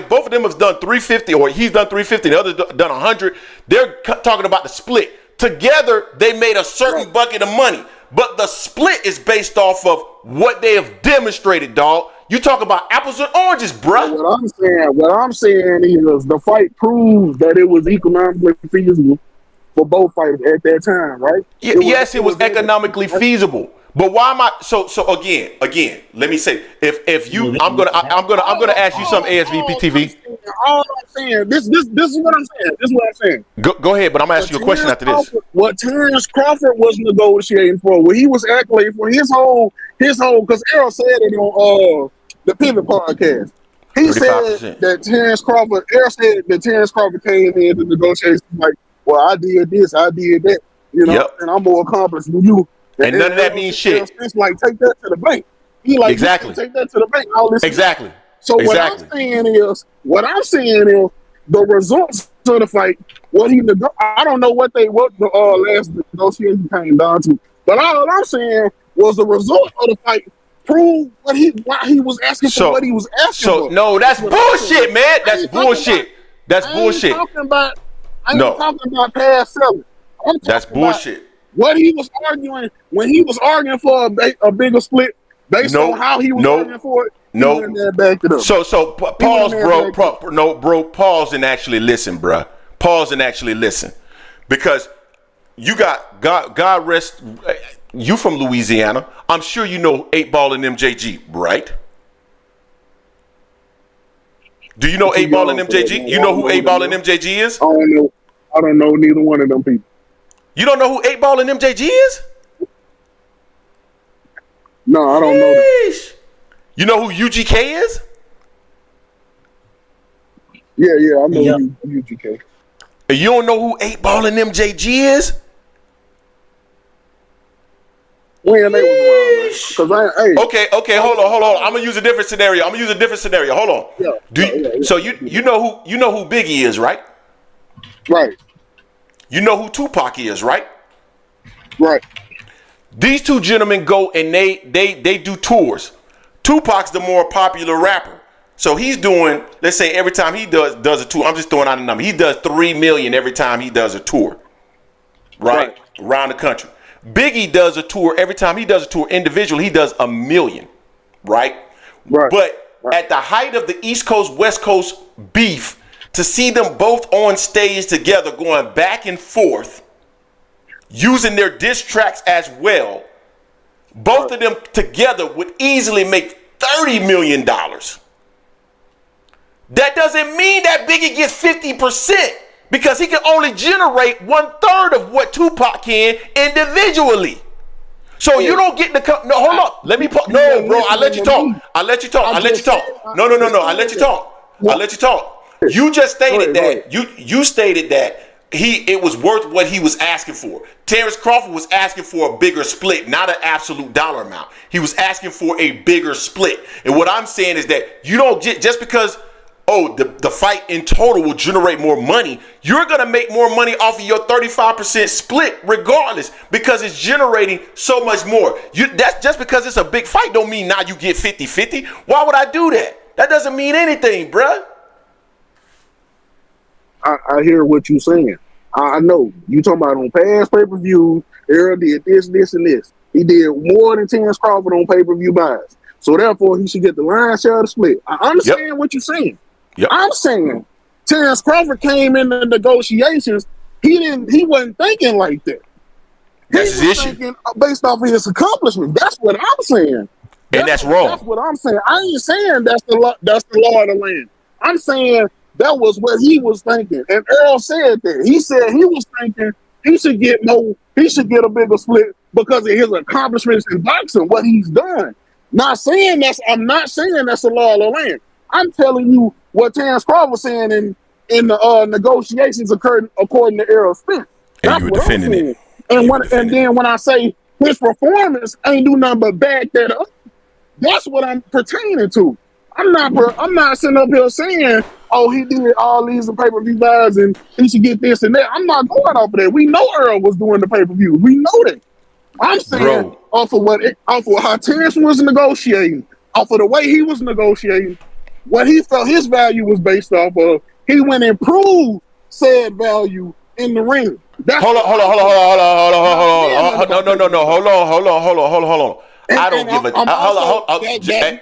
both of them have done 350, or he's done 350, the other done 100, they're talking about the split. Together, they made a certain bucket of money. But the split is based off of what they have demonstrated, dog. You talk about apples and oranges, bruh. What I'm saying is the fight proved that it was economically feasible for both fighters at that time, right? Yes, it was economically feasible. But why am I so again? Let me say, if you, I'm gonna ask you something, ASVP TV. All I'm saying, this is what I'm saying. This is what I'm saying. Go ahead, but I'm asking you a question after this. What Terence Crawford was negotiating for, what he was activating for his whole, because Errol said it on the Pivot podcast. He 35%. said that Errol said that Terence Crawford came in to negotiate like, well, I did this, I did that, and I'm more accomplished than you. And none of that means shit. It's like, take that to the bank. He like, exactly. Take that to the bank. All this. Exactly. So what I'm saying is the results of the fight. I don't know what the last negotiation came down to, but all I'm saying was the result of the fight proved why he was asking for what he was asking for. No, that's bullshit, man. That's bullshit. That's bullshit. I ain't talking about past selling. That's bullshit. What he was arguing when he was arguing for a bigger split based on how he was arguing for it. Back it up. So pause, bro. Bro, pause and actually listen, bro. Pause and actually listen, because you got God rest. You from Louisiana? I'm sure you know 8 Ball and MJG, right? Do you know 8 Ball and MJG? You know who 8 Ball and MJG is? I don't know neither one of them people. You don't know who 8 Ball and MJG is? No, I don't know that. You know who UGK is? Yeah, I know who UGK. You don't know who 8 Ball and MJG is? When they was around, Okay, hold on. I'm gonna use a different scenario. Hold on. Yeah. So you know who Biggie is, right? Right. You know who Tupac is, right? Right. These two gentlemen go and they do tours. Tupac's the more popular rapper. So he's doing, let's say every time he does a tour, I'm just throwing out a number. He does 3 million every time he does a tour. Right? Around the country. Biggie does a tour, every time he does a tour individually, he does 1 million. Right? But at the height of the East Coast, West Coast beef, to see them both on stage together going back and forth, using their diss tracks as well, both of them together would easily make $30 million. That doesn't mean that Biggie gets 50%, because he can only generate 1/3 of what Tupac can individually. So you don't get the hold up. Let me no, bro. I let you talk. No. I let you talk. I let you talk. You just stated that. You stated that it was worth what he was asking for. Terence Crawford was asking for a bigger split, not an absolute dollar amount. He was asking for a bigger split. And what I'm saying is that you don't just because the fight in total will generate more money, you're going to make more money off of your 35% split regardless, because it's generating so much more. That's just because it's a big fight don't mean now you get 50-50. Why would I do that? That doesn't mean anything, bruh. I hear what you're saying. I know you talking about on past pay-per-view. Errol did this, and this. He did more than Terence Crawford on pay-per-view buys. So therefore, he should get the lion's share of the split. I understand what you're saying. Yep. I'm saying Terence Crawford came in the negotiations. He wasn't thinking like that. That's his issue. Thinking based off of his accomplishment. That's what I'm saying. And that's wrong. That's what I'm saying. I ain't saying that's the law of the land. I'm saying that was what he was thinking. And Errol said that. He said he was thinking he should get a bigger split because of his accomplishments in boxing, what he's done. I'm not saying that's the law of the land. I'm telling you what Terence Crawford was saying in the negotiations occurred according to Errol Spence. And you were defending it. And then when I say his performance ain't do nothing but back that up, that's what I'm pertaining to. I'm not sitting up here saying, he did all these pay-per-view buys and he should get this and that. I'm not going off of that. We know Earl was doing the pay-per-view. We know that. I'm saying Bro. off of how Terence was negotiating, off of the way he was negotiating, what he felt his value was based off of, he went and proved said value in the ring. That's Hold on. No. Hold on. I don't give a.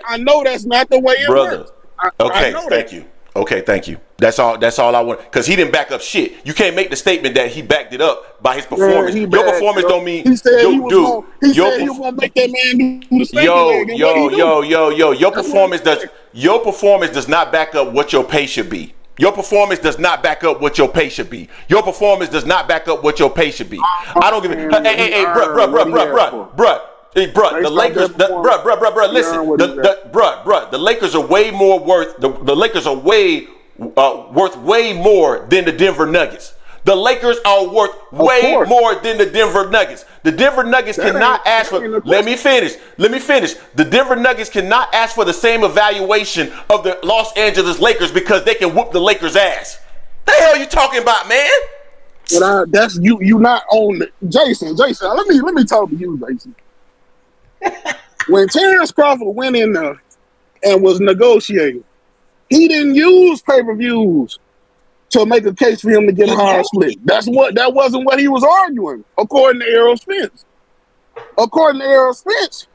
I know that's not the way it brother. works. Okay, thank you. Okay, thank you. That's all I want. Because he didn't back up shit. You can't make the statement that he backed it up by his performance. Yeah, your performance don't mean. He said he was going to make that man do the stanky leg. Your performance does not back up what your pay should be. Your performance does not back up what your pay should be. Your performance does not back up what your pay should be. I don't give it. Hey, bruh. Hey, bruh, the Lakers, bruh, listen, the Lakers are way more worth, the Lakers are worth way more than the Denver Nuggets. The Lakers are worth way more than the Denver Nuggets. The Denver Nuggets cannot ask for, let me finish. The Denver Nuggets cannot ask for the same evaluation of the Los Angeles Lakers because they can whoop the Lakers' ass. The hell are you talking about, man? Well, that's you not on Jason. Let me talk to you, Jason. When Terence Crawford went in there and was negotiating, he didn't use pay-per-views to make a case for him to get a hard split. That wasn't what he was arguing, according to Errol Spence. According to Errol Spence,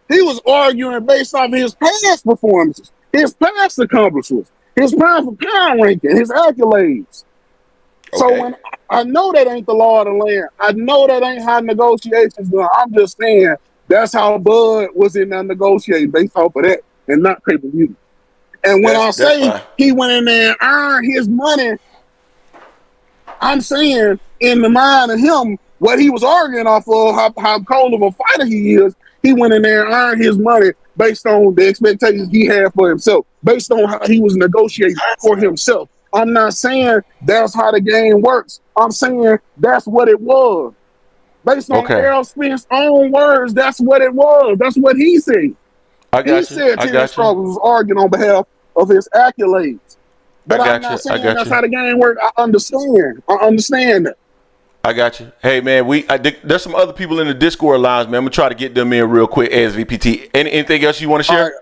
he was arguing based off his past performances, his past accomplishments, his pound-for-pound ranking, his accolades. Okay. So when I know that ain't the law of the land, I know that ain't how negotiations go. I'm just saying that's how Bud was in there negotiating based off of that and not pay-per-view. And when I say he went in there and earned his money, I'm saying in the mind of him, what he was arguing off of, how cold of a fighter he is, he went in there and earned his money based on the expectations he had for himself, based on how he was negotiating for himself. I'm not saying that's how the game works. I'm saying that's what it was. Based on Errol Spence's own words, that's what it was. That's what he said. He said Terence Crawford was arguing on behalf of his accolades. But I'm not saying that's how the game works. I understand that. I got you. Hey, man, there's some other people in the Discord lines, man. I'm going to try to get them in real quick, ASVPT. Anything else you want to share?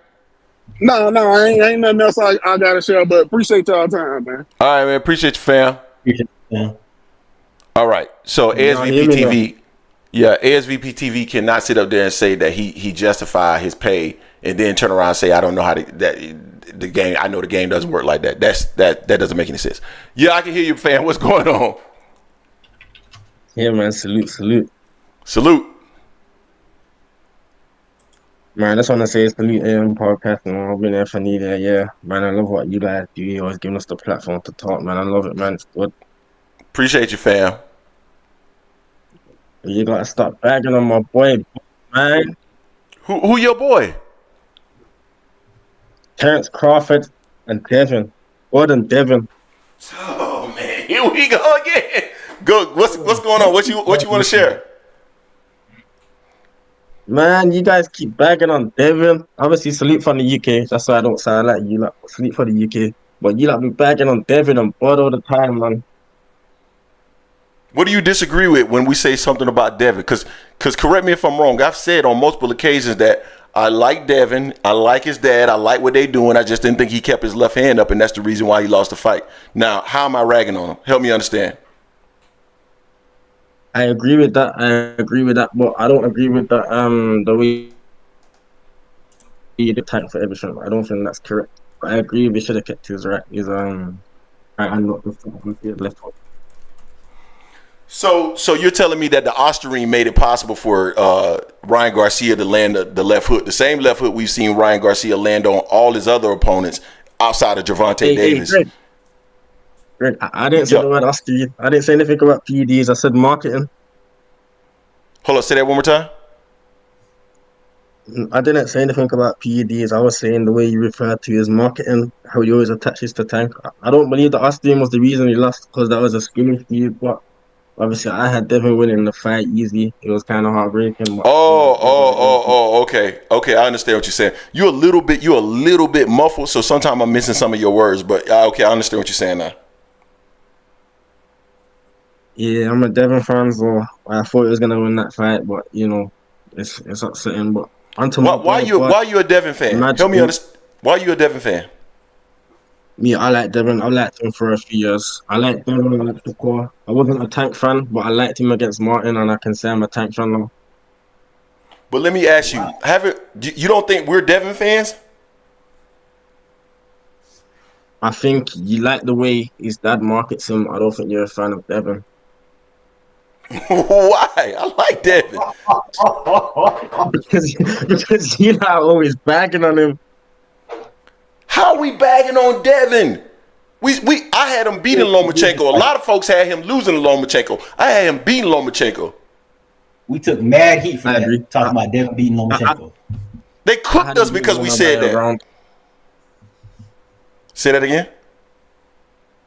No, ain't nothing else I got to share, but appreciate y'all time, man. All right, man. Appreciate you, fam. All right. So ASVP TV cannot sit up there and say that he justified his pay and then turn around and say, I don't know how the game, I know the game doesn't work like that. That doesn't make any sense. Yeah, I can hear you, fam. What's going on? Yeah, man. Salute. Man, I just want to say salute podcast, man. I've been there if I need it. Yeah, man, I love what you guys do. You're always giving us the platform to talk, man. I love it, man. It's good. Appreciate you, fam. You gotta stop bagging on my boy, man. Who your boy? Terence Crawford and Devin. Devin. Oh man, here we go again. Go. What's going on? What you want to share? Man, you guys keep bagging on Devin. Obviously, salute from the UK. That's why I don't sound like you. Like salute for the UK. But you like be bagging on Devin and Bud all the time, man. What do you disagree with when we say something about Devin? Because correct me if I'm wrong. I've said on multiple occasions that I like Devin. I like his dad. I like what they doing. I just didn't think he kept his left hand up, and that's the reason why he lost the fight. Now, how am I ragging on him? Help me understand. I agree with that. But I don't agree with the way he did tank for everything. I don't think that's correct. But I agree we should have kept his right. I'm not the left hook. So you're telling me that the Osterine made it possible for Ryan Garcia to land the left hook, the same left hook we've seen Ryan Garcia land on all his other opponents outside of Gervonta Davis. Greg, I didn't say the word Osterine. I didn't say anything about PEDs. I said marketing. Hold on, say that one more time. I didn't say anything about PEDs. I was saying the way you referred to his marketing, how he always attaches to Tank. I don't believe that Osterine was the reason he lost because that was a skinny feud, but obviously, I had Devin winning the fight easy. It was kind of heartbreaking. But okay. I understand what you're saying. You're a little bit muffled, so sometimes I'm missing some of your words. But okay, I understand what you're saying now. Yeah, I'm a Devin fan, so I thought he was gonna win that fight, but it's upsetting. But onto my Why boy you Bud. a Devin fan? Help me understand. Why you a Devin fan? Me, I like Devin. I liked him for a few years. I liked Devin. I liked Shakur. I wasn't a Tank fan, but I liked him against Martin, and I can say I'm a Tank fan now. But let me ask you: you don't think we're Devin fans? I think you like the way his dad markets him. I don't think you're a fan of Devin. Why? I like Devin. because you are always bagging on him. How are we bagging on Devin? I had him beating Lomachenko. A lot of folks had him losing to Lomachenko. I had him beating Lomachenko. We took mad heat for that, talking about Devin beating Lomachenko. They cooked us because we said that. Round. Say that again?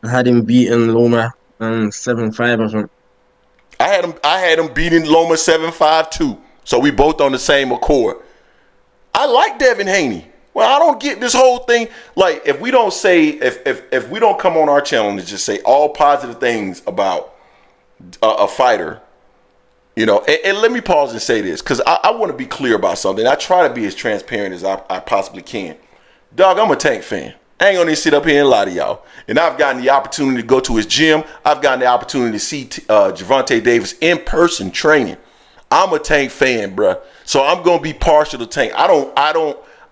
I had him beating Loma 7-5, I think. I had him beating Loma 7-5 too. So we both on the same accord. I like Devin Haney. Well, I don't get this whole thing. Like, if we don't say, if we don't come on our channel and just say all positive things about a fighter, and let me pause and say this, because I want to be clear about something. I try to be as transparent as I possibly can. Dog, I'm a Tank fan. I ain't gonna even sit up here and lie to y'all. And I've gotten the opportunity to go to his gym. I've gotten the opportunity to see Gervonta Davis in person training. I'm a Tank fan, bruh. So I'm gonna be partial to Tank. I'm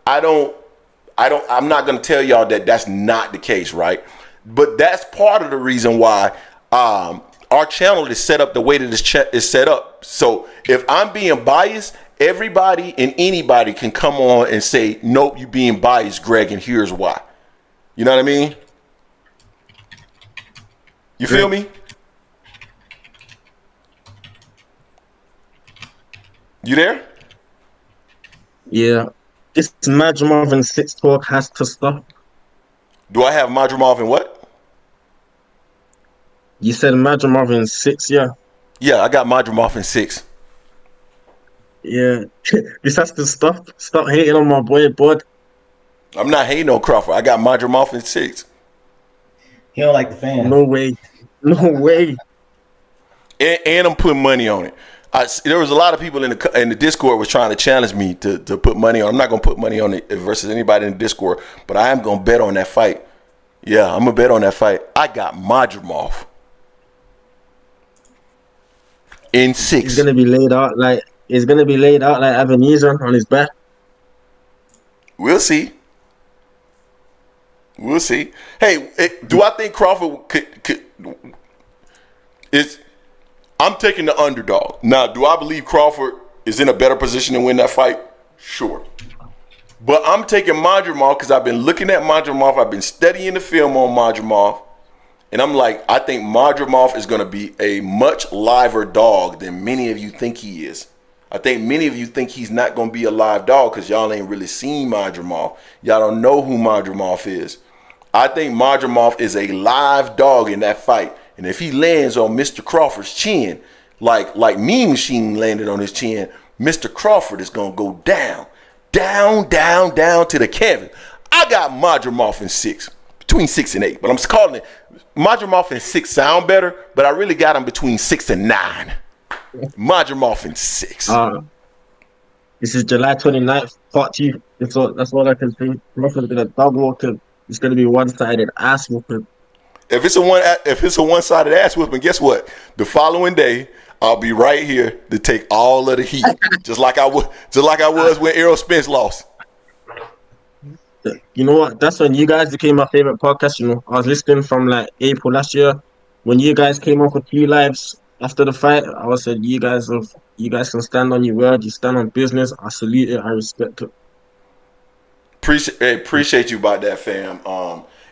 not gonna tell y'all that that's not the case, right? But that's part of the reason why our channel is set up the way that this is set up. So if I'm being biased, everybody and anybody can come on and say, nope, you being biased, Greg, and here's why. You know what I mean? You feel me? You there? Yeah. This Madrimov and 6 talk has to stop. Do I have Madrimov in what? You said Madrimov in 6, yeah? Yeah, I got Madrimov in 6. Yeah. This has to stop. Stop hating on my boy Bud. I'm not hating on Crawford. I got Madrimov in 6. He don't like the fans. No way. No way. And I'm putting money on it. There was a lot of people in the Discord was trying to challenge me to put money on. I'm not gonna put money on it versus anybody in the Discord, but I am gonna bet on that fight. Yeah, I'm gonna bet on that fight. I got Madrimov in 6. He's gonna be laid out like Ebenezer on his back. We'll see. We'll see. Hey, do I think Crawford could I'm taking the underdog. Now, do I believe Crawford is in a better position to win that fight? Sure. But I'm taking Madrimov because I've been looking at Madrimov. I've been studying the film on Madrimov. And I'm like, I think Madrimov is going to be a much liver dog than many of you think he is. I think many of you think he's not going to be a live dog because y'all ain't really seen Madrimov. Y'all don't know who Madrimov is. I think Madrimov is a live dog in that fight. And if he lands on Mr. Crawford's chin, like Mean Machine landed on his chin, Mr. Crawford is going to go down to the canvas. I got Madrimov in 6, between 6 and 8. But I'm calling it Madrimov in 6 sound better, but I really got him between 6 and 9. Madrimov in 6. This is July 29th, part 2. That's all I can say. Crawford's gonna dog walk him. It's gonna be one-sided ass whooping. If it's a one-sided ass whooping, guess what? The following day, I'll be right here to take all of the heat, just like I was when Errol Spence lost. You know what? That's when you guys became my favorite podcast. I was listening from like April last year when you guys came up with 2 lives after the fight. I was said you guys can stand on your word. You stand on business. I salute it. I respect it. Appreciate you about that, fam.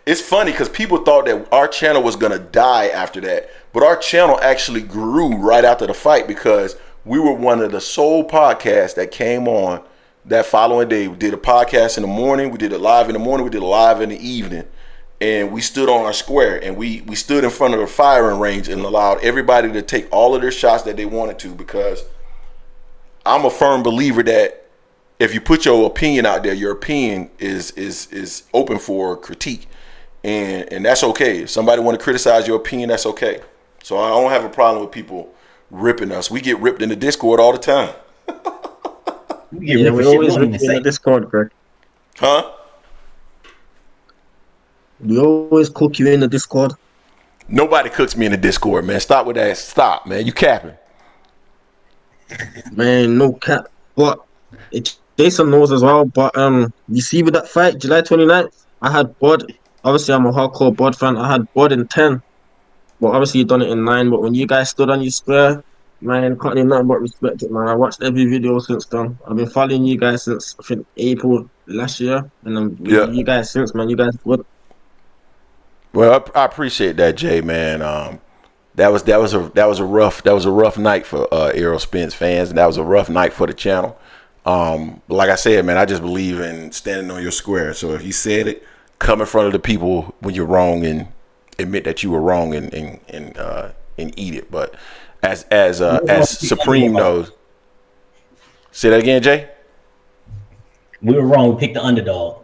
It's funny because people thought that our channel was gonna die after that, but our channel actually grew right after the fight because we were one of the sole podcasts that came on that following day. We did a podcast in the morning, we did it live in the morning, we did it live in the evening, and we stood on our square and we stood in front of the firing range and allowed everybody to take all of their shots that they wanted to, because I'm a firm believer that if you put your opinion out there, your opinion is open for critique. And that's okay. If somebody want to criticize your opinion, that's okay. So I don't have a problem with people ripping us. We get ripped in the Discord all the time. We get Yeah, ripped we for shit we always don't rip even you in the say. Discord, Greg. Huh? We always cook you in the Discord. Nobody cooks me in the Discord, man. Stop with that. Stop, man. You capping. Man, no cap. But Jason knows as well. But you see with that fight, July 29th, I had Bud. Obviously, I'm a hardcore Bud fan. I had Bud in 10. But obviously, you done it in 9. But when you guys stood on your square, man, can't do nothing but respect it, man. I watched every video since then. I've been following you guys since, I think, April last year. And I'm with Yeah. you guys since, man. You guys good. Well, I appreciate that, Jay, man. That was a rough night for Errol Spence fans, and that was a rough night for the channel. Like I said, man, I just believe in standing on your square. So if you said it, come in front of the people when you're wrong and admit that you were wrong and eat it. But as Supreme knows, say that again, Jay. We were wrong. We picked the underdog.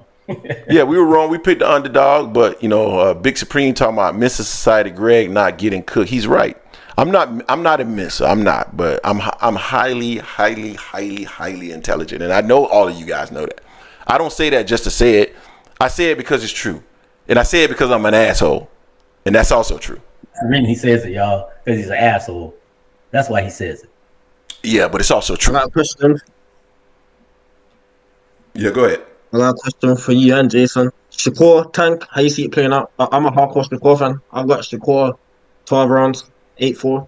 Yeah, we were wrong. We picked the underdog, but Big Supreme talking about Mensa Society Greg not getting cooked. He's right. I'm not a Mensa. I'm not, but I'm highly intelligent, and I know all of you guys know that. I don't say that just to say it. I say it because it's true, and I say it because I'm an asshole, and that's also true. The reason he says it, y'all, because he's an asshole. That's why he says it. Yeah, but it's also I true. got a question. Yeah, go ahead. I got a question for you and Jason. Shakur, Tank, how you see it playing out? I'm a hardcore Shakur fan. I've got Shakur 12 rounds, 8-4.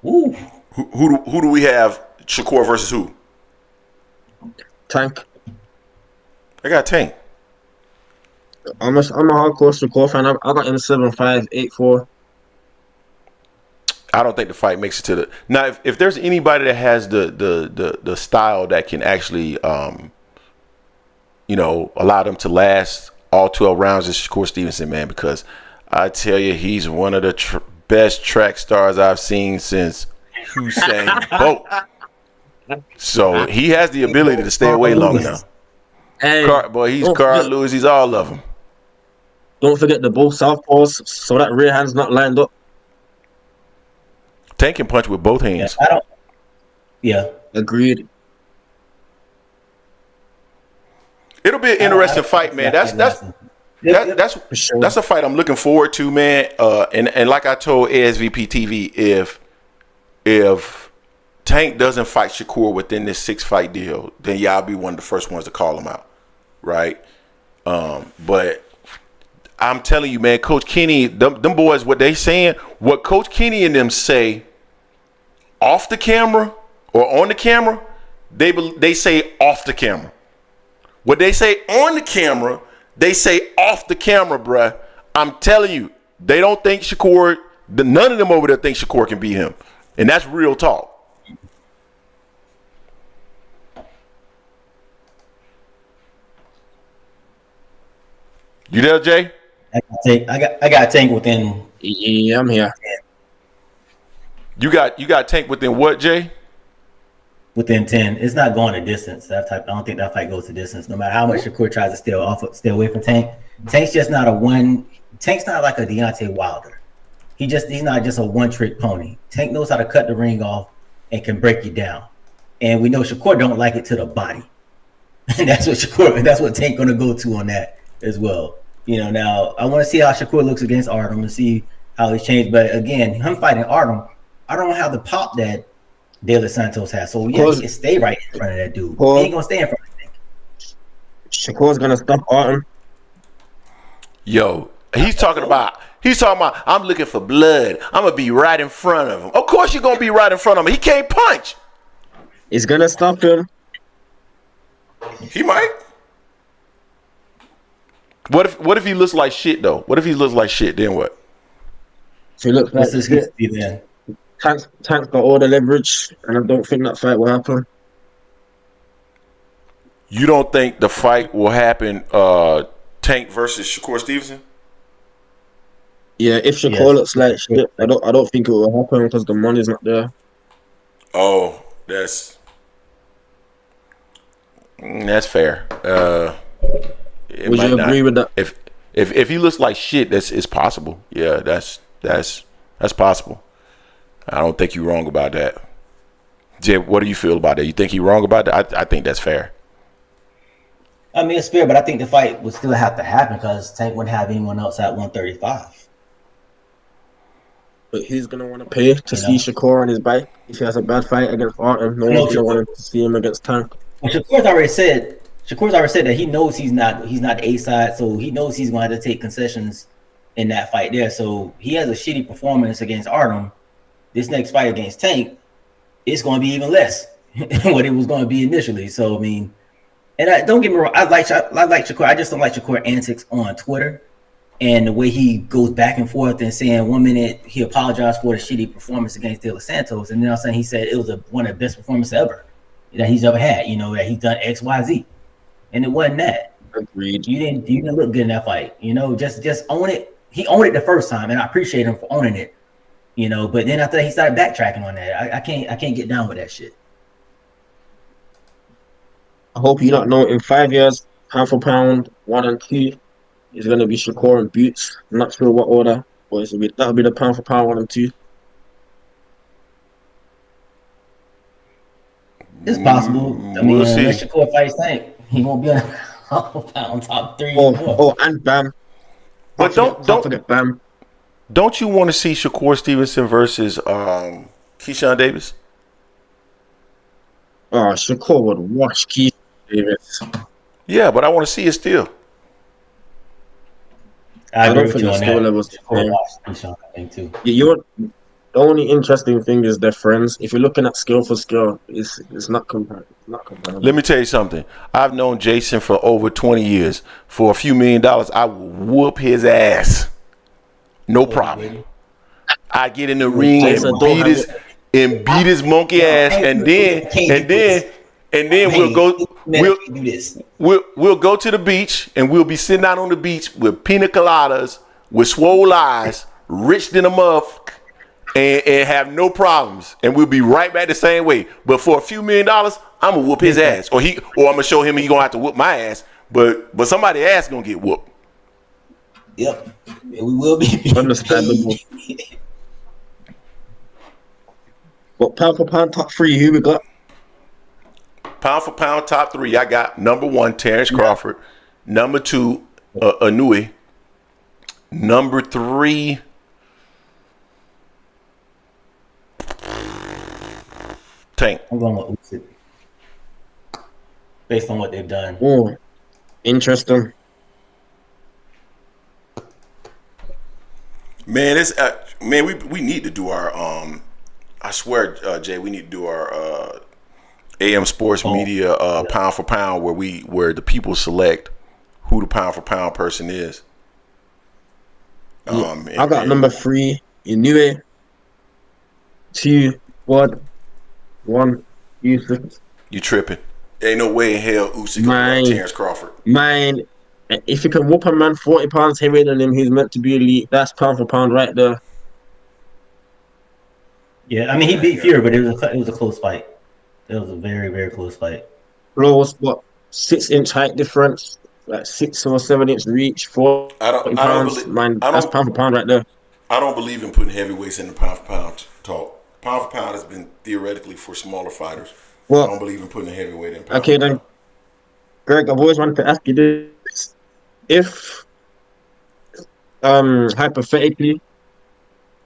Ooh. Who do we have? Shakur versus who? Tank. I got Tank. I'm a hardcore Shakur fan. I got him 7-5, 8-4. I don't think the fight makes it to the now. If there's anybody that has the style that can actually allow them to last all 12 rounds, is Shakur Stevenson, man. Because I tell you, he's one of the best track stars I've seen since Usain Bolt. So he has the ability to stay away long enough. Hey, He's Carl Lewis. He's all of them. Don't forget the both southpaws, so that rear hand's not lined up. Tank can punch with both hands. Yeah. Agreed. It'll be an interesting fight, man. That's For sure. a fight I'm looking forward to, man. And like I told ASVP TV, if Tank doesn't fight Shakur within this 6-fight deal, then y'all be one of the first ones to call him out, right? But I'm telling you, man, Coach Kenny, them boys, what they saying, what Coach Kenny and them say off the camera or on the camera, they say off the camera. What they say on the camera, they say off the camera, bruh. I'm telling you, they don't think Shakur, none of them over there think Shakur can beat him. And that's real talk. You there, Jay? I got Tank within. Yeah, I'm here. You got Tank within what, Jay? Within 10. It's not going a distance. I don't think that fight goes to distance. No matter how much Shakur tries to stay away from Tank. Tank's just not Tank's not like a Deontay Wilder. He's not just a one-trick pony. Tank knows how to cut the ring off and can break you down. And we know Shakur don't like it to the body. And that's what Tank gonna go to on that as well. Now I want to see how Shakur looks against Artem and see how he's changed. But again, him fighting Artem, I don't have the pop that De Los Santos has. So yeah, he can stay right in front of that dude. He ain't gonna stay in front of Tank. Shakur's gonna stop Artem. Yo, he's talking about I'm looking for blood. I'm gonna be right in front of him. Of course you're gonna be right in front of him. He can't punch. He's gonna stop him. He might. What if he looks like shit though? What if he looks like shit? Then what? So he looks like What's this history then? Tank's got all the leverage, and I don't think that fight will happen. You don't think the fight will happen? Tank versus Shakur Stevenson? Yeah, if Shakur looks like shit, I don't think it will happen because the money's not there. Oh, that's fair. Would you agree with that? If he looks like shit, it's possible. Yeah, that's That's possible. I don't think you're wrong about that. Jay, what do you feel about that? You think he's wrong about that? I think that's fair. I mean, it's fair, but I think the fight would still have to happen because Tank wouldn't have anyone else at 135. But who's gonna want to pay to see Shakur on his bike if he has a bad fight against Artem? No one's gonna want to see him against Tank. Well, Shakur's already said that he knows he's not the A side, so he knows he's going to have to take concessions in that fight there. So he has a shitty performance against Artem. This next fight against Tank, it's going to be even less than what it was going to be initially. So I mean, and don't get me wrong, I like Shakur. I just don't like Shakur antics on Twitter. And the way he goes back and forth and saying 1 minute he apologized for the shitty performance against De Los Santos, and then all of a sudden he said it was one of the best performances ever that he's ever had. That he's done X, Y, Z, and it wasn't that. Agreed. You didn't look good in that fight. Just own it. He owned it the first time, and I appreciate him for owning it. But then after that, he started backtracking on that. I can't get down with that shit. I hope you don't know. In 5 years, pound for pound, 1 and 2. It's going to be Shakur and Boots. I'm not sure what order, but that'll be the pound for pound 1 and 2. It's possible. I mean, We'll see. unless Shakur fights Tank, he won't be on the pound top 3. And Bam. But don't forget Bam. Don't you want to see Shakur Stevenson versus Keeshawn Davis? Oh, Shakur would wash Keeshawn Davis. Yeah, but I want to see it still. I agree don't with think you the on skill that. levels. Shakur lost Keeshawn, I think, too. The only interesting thing is they're friends. If you're looking at skill for skill, it's not comparable. Let me tell you something. I've known Jason for over 20 years. For a few $1 million, I will whoop his ass. No problem. I get in the ring and beat his monkey ass, and then we'll go. We'll go to the beach, and we'll be sitting out on the beach with pina coladas, with swole eyes, rich than a muff, and have no problems, and we'll be right back the same way. But for a few $1 million, I'm gonna whoop his ass, or I'm gonna show him he gonna have to whoop my ass. But somebody's ass gonna get whooped. Yep, we will be understandable. What pound for pound top 3? Who we got? Pound for pound top 3. I got number 1 Terence Crawford, number 2 Anui, number 3 Tank. I'm going with Usyk based on what they've done. Oh, interesting. Man, we need to do our I swear, Jay, we need to do our AM Sports Media pound for pound where the people select who the pound for pound person is. I got number 3 Inoue, 2 Ward, 1 Usyk. You tripping? Ain't no way in hell Usyk gonna Terence Crawford. Mine. If you can whoop a man 40 pounds heavier than him who's meant to be elite, that's pound for pound right there. Yeah, I mean, he beat Fury, but it was a close fight. It was a very, very close fight. Close, what? 6-inch height difference, like 6 or 7-inch reach, 40 pounds. That's pound for pound right there. I don't believe in putting heavyweights in the pound for pound talk. Pound for pound has been theoretically for smaller fighters. Well, I don't believe in putting a heavyweight in pound for pound. Then, Greg, I've always wanted to ask you this. If, hypothetically,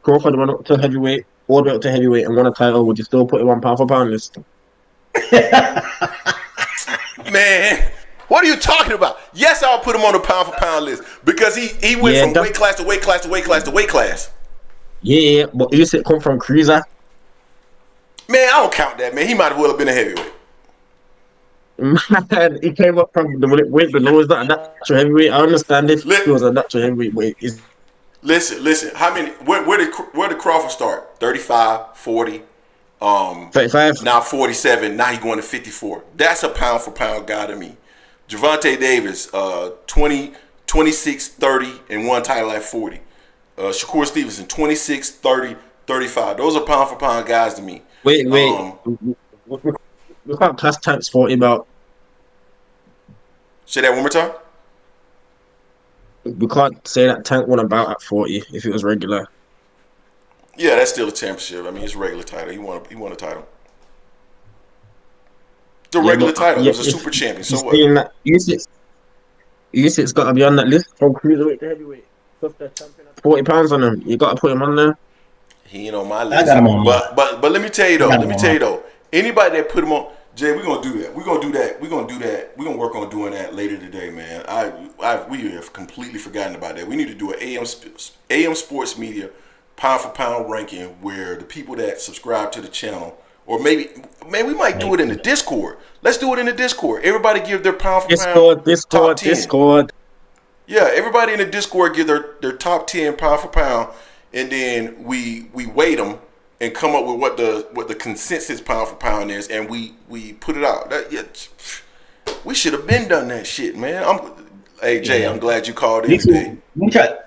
Crawford went up to heavyweight, all the way up to heavyweight, and won a title, would you still put him on pound for pound list? Man, what are you talking about? Yes, I'll put him on the pound for pound list because he went from weight class to weight class to weight class to weight class. Yeah, but you said come from cruiser. Man, I don't count that, man. He might as well have been a heavyweight. Man, he came up from the weight below. Is not a natural heavyweight. I understand it. He was a natural heavyweight, but listen. How many? Where did Crawford start? 35, 40, 35. Now 47. Now he's going to 54. That's a pound for pound guy to me. Gervonta Davis, 20, 26, 30, and one title at 40. Shakur Stevenson, 26, 30, 35. Those are pound for pound guys to me. Wait. We can't class Tank's 40 about. Say that one more time. We can't say that Tank won about at 40 if it was regular. Yeah, that's still a championship. I mean, it's a regular title. He won a title. The Yeah, regular but title. It yeah, was a if super champion. So he's what? saying that Usyk's got to be on that list from cruiserweight to heavyweight. Plus the champion has 40 pounds on him. You got to put him on there. He ain't on my I list. got him on mine. But let me tell you I though. got Let him me on tell mine. you though. Anybody that put him on, Jay, we're gonna do that. We're gonna do that. We're gonna do that. We're gonna work on doing that later today, man. We have completely forgotten about that. We need to do an AM Sports Media pound for pound ranking where the people that subscribe to the channel, or maybe we might do it in the Discord. Let's do it in the Discord. Everybody give their pound for pound top 10. Discord. Yeah, everybody in the Discord give their top 10 pound for pound, and then we weight them and come up with what the consensus pound for pound is, and we put it out. We should have been done that shit, man. Hey Jay, I'm glad you called in today. We tried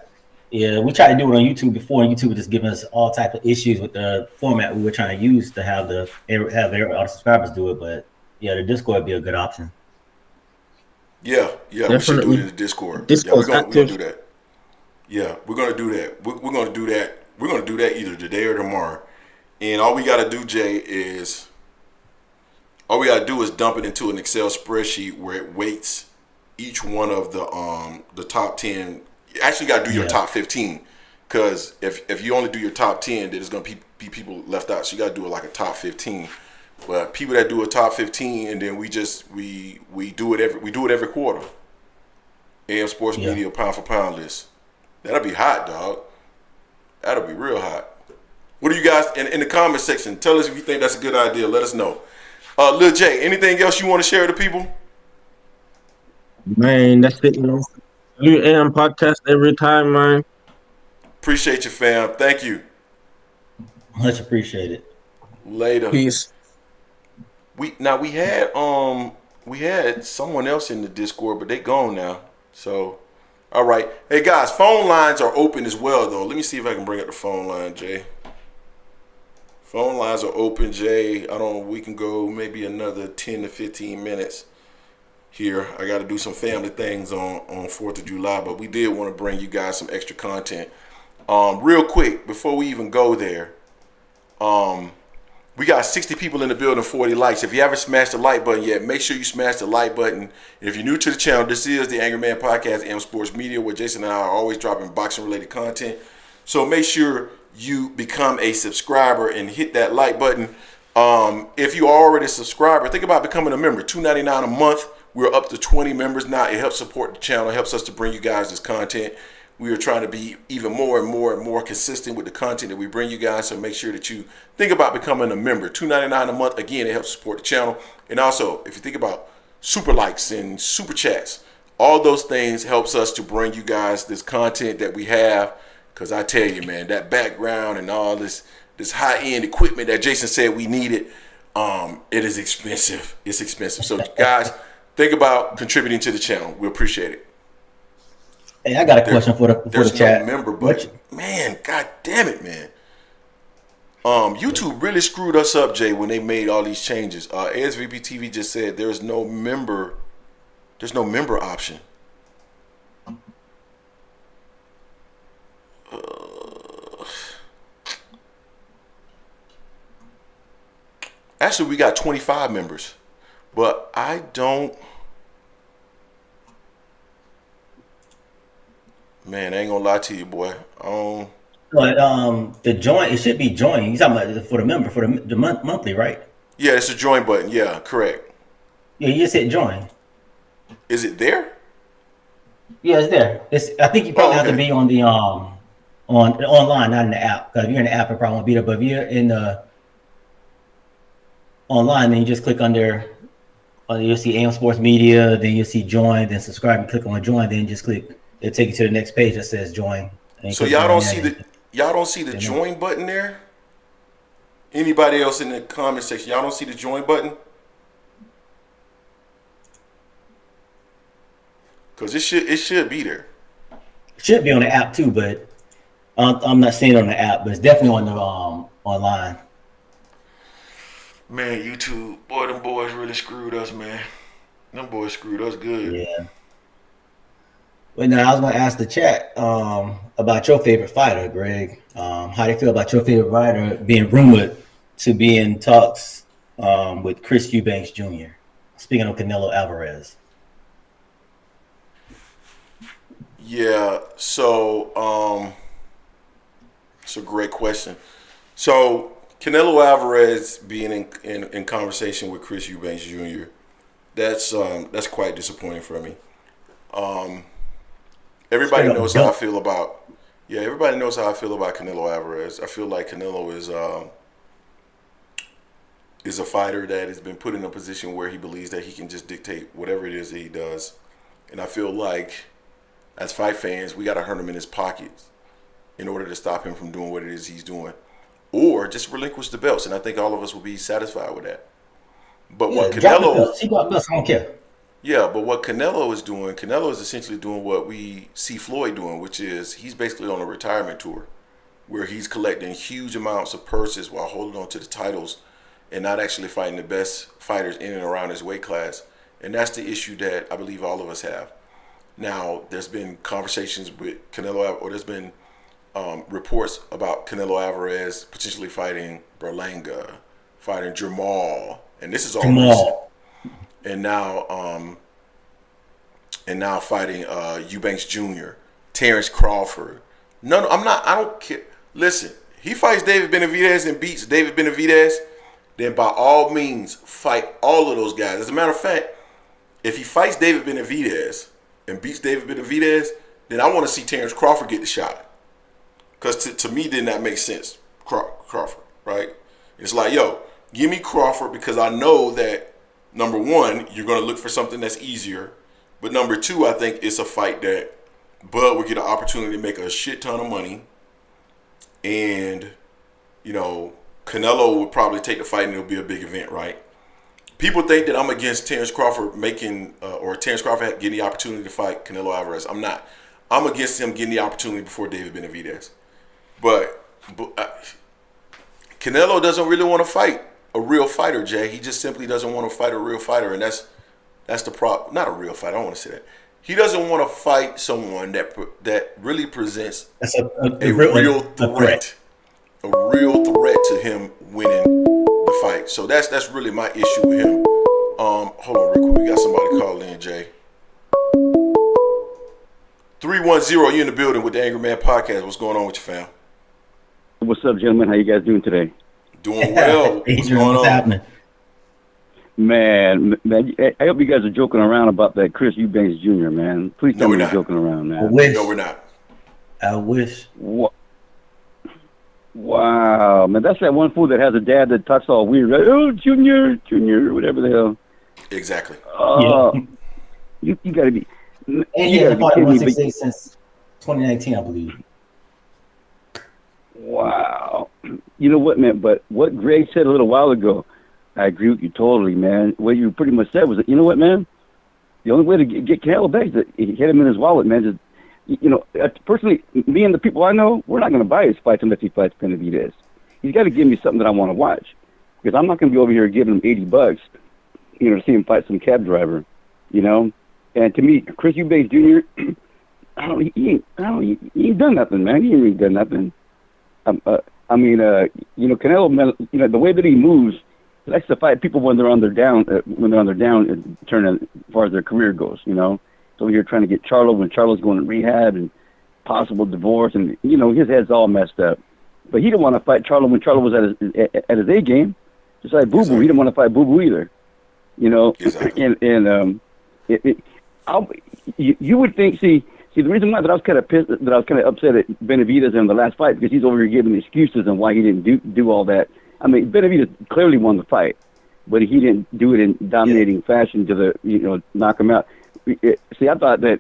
to do it on YouTube before, and YouTube was just giving us all type of issues with the format we were trying to use to have all the subscribers do it. But yeah, the Discord would be a good option. Yeah, we should do it in the Discord. Discord's We're gonna active. do that. Yeah, we're gonna do that. We're gonna do that. We're gonna do that either today or tomorrow. And all we gotta do, Jay, is dump it into an Excel spreadsheet where it weights each one of the top 10. You actually gotta do your top 15, because if you only do your top 10, then there's gonna be people left out. So you gotta do it like a top 15. But people that do a top 15, and then we do it every quarter. AM Sports Media pound for pound list. That'll be hot, dog. That'll be real hot. What do you guys in the comment section? Tell us if you think that's a good idea. Let us know. Lil J, anything else you want to share with the people? Man, that's it, Salute AM podcast every time, man. Appreciate you, fam. Thank you. Much appreciated. Later. Peace. We had someone else in the Discord, but they gone now. So, all right. Hey guys, phone lines are open as well, though. Let me see if I can bring up the phone line, Jay. Phone lines are open, Jay. We can go maybe another 10 to 15 minutes here. I got to do some family things on 4th of July, but we did want to bring you guys some extra content. Real quick, before we even go there, we got 60 people in the building, 40 likes. If you haven't smashed the like button yet, make sure you smash the like button. And if you're new to the channel, this is the Angry Man Podcast, AM Sports Media, where Jason and I are always dropping boxing-related content. So make sure you become a subscriber and hit that like button. If you are already a subscriber, think about becoming a member. $2.99 a month. We're up to 20 members now. It helps support the channel. It helps us to bring you guys this content. We are trying to be even more and more consistent with the content that we bring you guys. So make sure that you think about becoming a member. $2.99 a month. Again, it helps support the channel. And also, if you think about super likes and super chats, all those things helps us to bring you guys this content that we have. Because I tell you, man, that background and all this high-end equipment that Jason said we needed, it is expensive. It's expensive. So, guys, think about contributing to the channel. We appreciate it. Hey, I got a question for the chat. There's no member button. Man, god damn it, man. YouTube really screwed us up, Jay, when they made all these changes. ASVP TV just said there's no member option. Actually, we got 25 members, but I don't. Man, I ain't gonna lie to you, boy. But the join, it should be join. You talking about for the member for the monthly, right? Yeah, it's a join button. Yeah, correct. Yeah, you just hit join. Is it there? Yeah, it's there. I think you probably have to be on the online, not in the app. Because if you're in the app, it probably won't be there. But if you're in the online, then you just click under. You'll see AM Sports Media. Then you'll see join. Then subscribe. You click on join. Then just click. It'll take you to the next page that says join. So y'all don't see the join button there? Anybody else in the comment section? Y'all don't see the join button? Cause it should be there. It should be on the app too, but I'm not seeing it on the app. But it's definitely on the online. Man, YouTube, boy, them boys really screwed us, man. Them boys screwed us good. Yeah. Well, now I was going to ask the chat about your favorite fighter, Greg. How do you feel about your favorite fighter being rumored to be in talks with Chris Eubanks Jr.? Speaking of Canelo Alvarez. Yeah, so it's a great question. So Canelo Alvarez being in conversation with Chris Eubanks Jr. That's quite disappointing for me. Everybody knows how I feel about everybody knows how I feel about Canelo Alvarez. I feel like Canelo is a fighter that has been put in a position where he believes that he can just dictate whatever it is that he does. And I feel like as fight fans, we got to hurt him in his pockets in order to stop him from doing what it is he's doing. Or just relinquish the belts. And I think all of us will be satisfied with that. But what Canelo... He got belts, I don't care. Yeah, but what Canelo is doing, Canelo is essentially doing what we see Floyd doing, which is he's basically on a retirement tour where he's collecting huge amounts of purses while holding on to the titles and not actually fighting the best fighters in and around his weight class. And that's the issue that I believe all of us have. Now, there's been conversations with Canelo, or there's been reports about Canelo Alvarez potentially fighting Berlanga, fighting Jamal, and this is all recent. And now fighting Eubanks Jr., Terence Crawford. I don't care. Listen, he fights David Benavidez and beats David Benavidez, then by all means fight all of those guys. As a matter of fact, if he fights David Benavidez and beats David Benavidez, then I want to see Terence Crawford get the shot. Because to me, did not make sense, Crawford, right? It's like, yo, give me Crawford because I know that, number one, you're going to look for something that's easier. But number two, I think it's a fight that Bud would get an opportunity to make a shit ton of money. And, Canelo would probably take the fight and it'll be a big event, right? People think that I'm against Terence Crawford or Terence Crawford getting the opportunity to fight Canelo Alvarez. I'm not. I'm against him getting the opportunity before David Benavidez. But Canelo doesn't really want to fight a real fighter, Jay. He just simply doesn't want to fight a real fighter, and that's the problem. Not a real fighter. I don't want to say that. He doesn't want to fight someone that really presents a real threat. A real threat to him winning the fight. So that's really my issue with him. Hold on real quick. We got somebody calling in, Jay. 310, you in the building with the Angry Man Podcast. What's going on with you, fam? What's up, gentlemen? How you guys doing today? Doing well. What's going on? Happening? Man, I hope you guys are joking around about that Chris Eubanks Jr., man. Please tell me you're joking around, man. No, we're not. I wish. Wow, man, that's that one fool that has a dad that talks all weird, right? Oh, Junior, whatever the hell. Exactly. You got to be. And he hasn't fought 168 since 2019, I believe. Wow. You know what, man? But what Greg said a little while ago, I agree with you totally, man. What you pretty much said was that, you know what, man? The only way to get Canelo back is to hit him in his wallet, man. Just, personally, me and the people I know, we're not going to buy his fights unless he fights Benavidez. He's got to give me something that I want to watch. Because I'm not going to be over here giving him $80, to see him fight some cab driver, And to me, Chris Eubanks Jr., he ain't done nothing, man. He ain't really done nothing. Canelo, man, the way that he moves, he likes to fight people when they're on their down, turn as far as their career goes, So you're trying to get Charlo when Charlo's going to rehab and possible divorce, and his head's all messed up. But he didn't want to fight Charlo when Charlo was at his A game, just like Boo Boo. He didn't want to fight Boo Boo either, Exactly. And you would think. See, the reason why that I was kind of pissed, that I was kind of upset at Benavidez in the last fight, because he's over here giving excuses on why he didn't do all that. I mean, Benavidez clearly won the fight, but he didn't do it in dominating fashion to knock him out. See, I thought that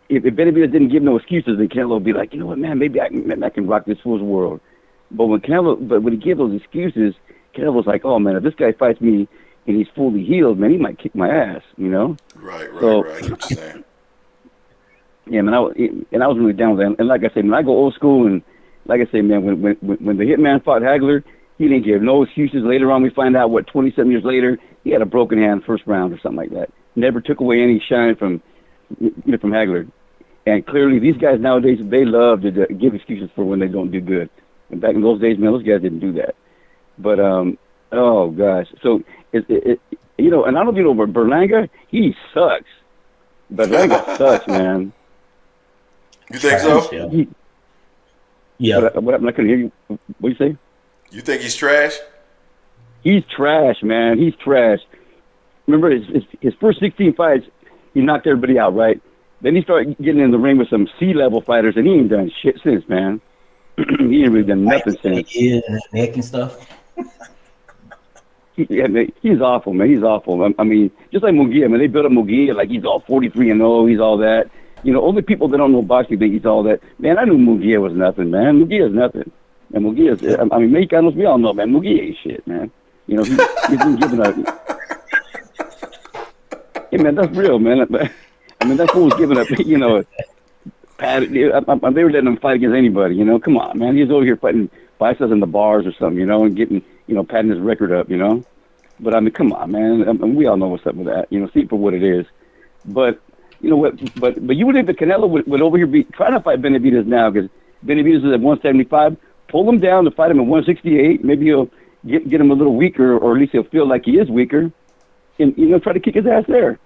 if Benavidez didn't give no excuses, then Canelo would be like, you know what, man, maybe I can rock this fool's world. But when he gave those excuses, Canelo was like, oh man, if this guy fights me and he's fully healed, man, he might kick my ass, Right. I get what you're saying. Yeah, man, I was really down with that. And like I said, when I go old school, and like I say, man, when the Hitman fought Hagler, he didn't give no excuses. Later on, we find out, 27 years later, he had a broken hand first round or something like that. Never took away any shine from Hagler. And clearly, these guys nowadays, they love to give excuses for when they don't do good. And back in those days, man, those guys didn't do that. But, oh, gosh. So, and I don't know if you know, but Berlanga, he sucks. Berlanga sucks, man. You think so? Yeah. What happened? I couldn't hear you. What you say? You think he's trash? He's trash, man. He's trash. Remember his first 16 fights, he knocked everybody out, right? Then he started getting in the ring with some C-level fighters, and he ain't done shit since, man. He ain't really done nothing since. Yeah, neck and stuff. He's awful, man. He's awful. I mean, just like Munguia, man. They built up Munguia like he's all 43-0. He's all that. Only people that don't know boxing think he's all that. Man, I knew Munguia was nothing, man. Munguia is nothing. And Munguia's, I mean, Mexicanos, we all know, man. Munguia ain't shit, man. He's been giving up. Hey, man, that's real, man. I mean, that fool was giving up, they were letting him fight against anybody, Come on, man. He's over here fighting biceps in the bars or something, and getting, patting his record up, But, I mean, come on, man. I mean, we all know what's up with that, see it for what it is. But, you know what, but you would think that Canelo would over here be trying to fight Benavidez now, because Benavidez is at 175. Pull him down to fight him at 168. Maybe he'll get him a little weaker, or at least he'll feel like he is weaker, and, try to kick his ass there,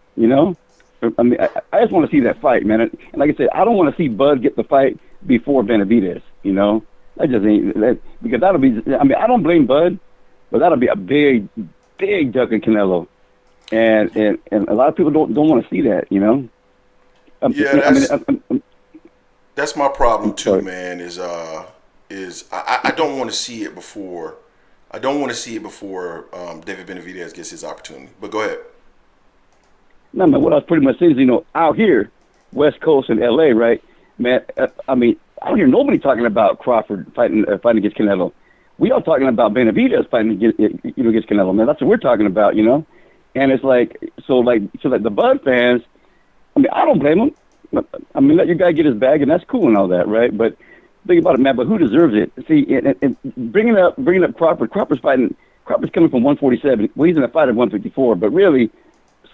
I mean, I just want to see that fight, man. And like I said, I don't want to see Bud get the fight before Benavidez, That just ain't that, because that'll be. I mean, I don't blame Bud, but that'll be a big duck in Canelo, and a lot of people don't want to see that, That's my problem too, man. Is I don't want to see it before. I don't want to see it before David Benavidez gets his opportunity. But go ahead. No, man, what I was pretty much saying is, out here, West Coast and L.A., right, man, I mean, I don't hear nobody talking about Crawford fighting against Canelo. We all talking about Benavidez fighting against Canelo, man. That's what we're talking about, And it's like the Bud fans, I mean, I don't blame them. I mean, let your guy get his bag, and that's cool and all that, right? But think about it, man, but who deserves it? See, and bringing up Crawford's coming from 147. Well, he's in a fight at 154, but really,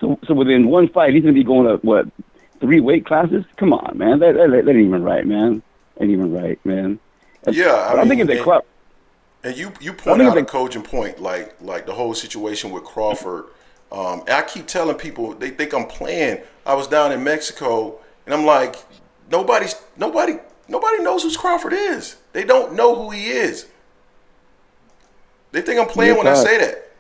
So within one fight, he's going to be going to, 3 weight classes? Come on, man. That ain't even right, man. Ain't even right, man. Yeah, I'm thinking that Crawford. And you point out a cogent point, like the whole situation with Crawford. And I keep telling people, they think I'm playing. I was down in Mexico, and I'm like, nobody knows who Crawford is. They don't know who he is. They think I'm playing when I say that.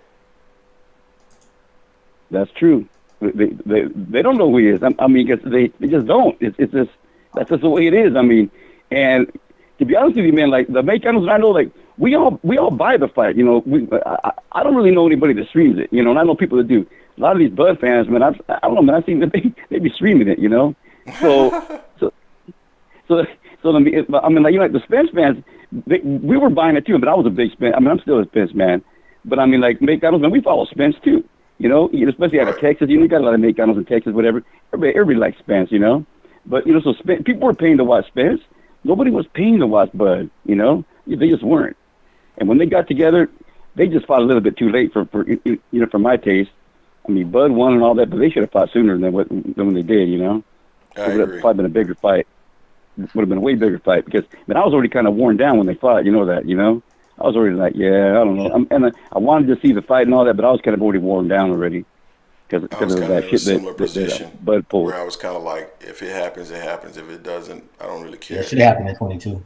That's true. They don't know who he is. I mean, because they just don't. It's just that's just the way it is. I mean, and to be honest with you, man, like the Mexicanos, I know, like we all buy the fight. I don't really know anybody that streams it. And I know people that do. A lot of these Bud fans, man, I don't know, man. I see that they be streaming it. So I mean, like the Spence fans, we were buying it too. But I was a big Spence. I mean, I'm still a Spence man. But I mean, like Mexicanos, man, we follow Spence too. Especially out of Texas, you got a lot of Mexicanos in Texas, whatever. Everybody likes Spence, But, so people were paying to watch Spence. Nobody was paying to watch Bud, They just weren't. And when they got together, they just fought a little bit too late for my taste. I mean, Bud won and all that, but they should have fought sooner than when they did, I agree. It would have probably been a bigger fight. Would have been a way bigger fight because, I was already kind of worn down when they fought, that, I was already like, yeah, I don't know. I wanted to see the fight and all that, but I was kind of already worn down already because of that shit that Bud pulled. Where I was kind of like, if it happens, it happens. If it doesn't, I don't really care. It should have happened in 22.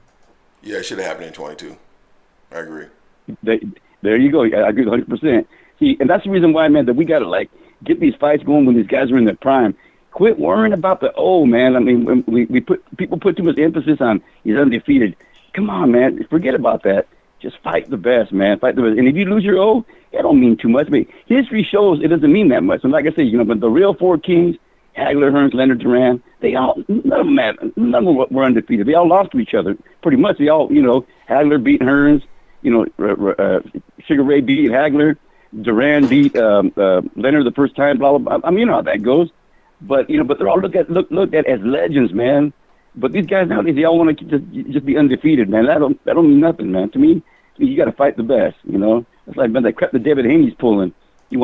Yeah, it should have happened in 22. I agree. There you go. I agree 100%. See, and that's the reason why, man, that we got to get these fights going when these guys are in their prime. Quit worrying about man. I mean, people put too much emphasis on he's undefeated. Come on, man. Forget about that. Just fight the best, man. Fight the best. And if you lose your O, it don't mean too much. But history shows it doesn't mean that much. And like I said, but the real four kings, Hagler, Hearns, Leonard, Duran, none of them were undefeated. They all lost to each other, pretty much. They all, Hagler beat Hearns, Sugar Ray beat Hagler, Duran beat Leonard the first time, blah, blah, blah. I mean, how that goes. But, but they're all looked at as legends, man. But these guys nowadays, they all want to just be undefeated, man. That don't mean nothing, man. To me, you got to fight the best, It's like, man, that crap that David Haney's pulling. He's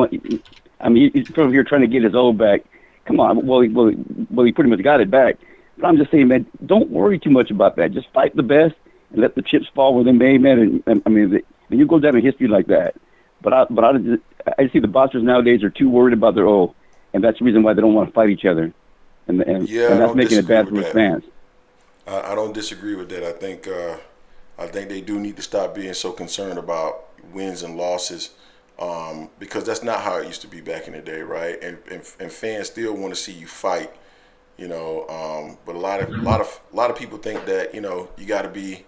from here trying to get his old back. Come on, well, he pretty much got it back. But I'm just saying, man, don't worry too much about that. Just fight the best and let the chips fall where they may, man. And I mean, and you go down in history like that. But I see the boxers nowadays are too worried about their and that's the reason why they don't want to fight each other. And that's making it bad for his fans. I don't disagree with that. I think they do need to stop being so concerned about wins and losses, because that's not how it used to be back in the day, right? And fans still want to see you fight, you know. But a lot of people think that, you know, you got to be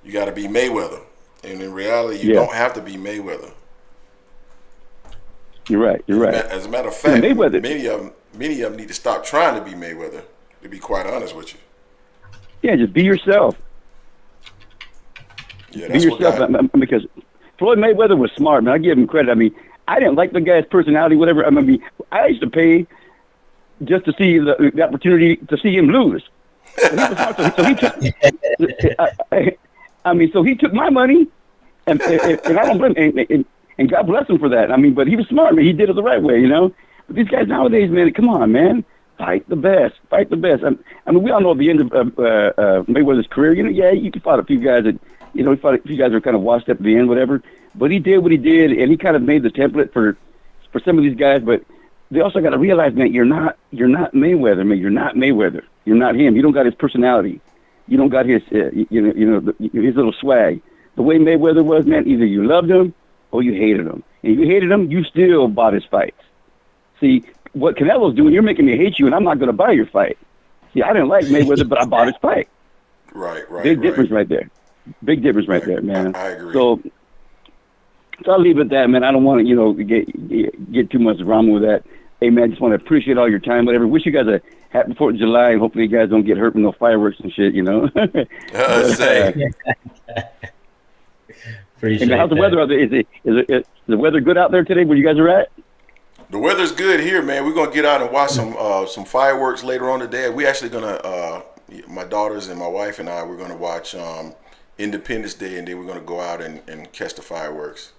Mayweather, and in reality, you don't have to be Mayweather. You're right. As a matter of fact, Mayweather, many of them need to stop trying to be Mayweather. To be quite honest with you. Yeah, just be yourself. Yeah, be yourself. Because Floyd Mayweather was smart, man. I give him credit. I mean, I didn't like the guy's personality, whatever. I mean, I used to pay just to see the opportunity to see him lose. So he was smart. So he took. So he took my money, and I don't blame him. And God bless him for that. I mean, but he was smart, man. He did it the right way, you know. But these guys nowadays, man, come on, man. Fight the best. Fight the best. I mean, we all know the end of Mayweather's career. You know, yeah, you can fight a few guys that, you know, he fought a few guys that are kind of washed up at the end, whatever. But he did what he did, and he kind of made the template for some of these guys. But they also got to realize, man, you're not Mayweather, man. You're not Mayweather. You're not him. You don't got his personality. You don't got his, his little swag. The way Mayweather was, man, either you loved him or you hated him. And if you hated him, you still bought his fights. See, what Canelo's doing, you're making me hate you, and I'm not going to buy your fight. See, I didn't like Mayweather, but I bought his fight. Right. Big difference right there. Big difference right there, man. I agree. So I'll leave it at that, man. I don't want to, you know, get too much drama with that. Hey, man, I just want to appreciate all your time, whatever. Wish you guys a happy 4th of July, and hopefully you guys don't get hurt with no fireworks and shit, you know. Appreciate how's the weather out there? Is the weather good out there today where you guys are at? The weather's good here, man. We're gonna get out and watch some fireworks later on today. We actually gonna my daughters and my wife and I, we're gonna watch Independence Day, and then we're gonna go out and catch the fireworks.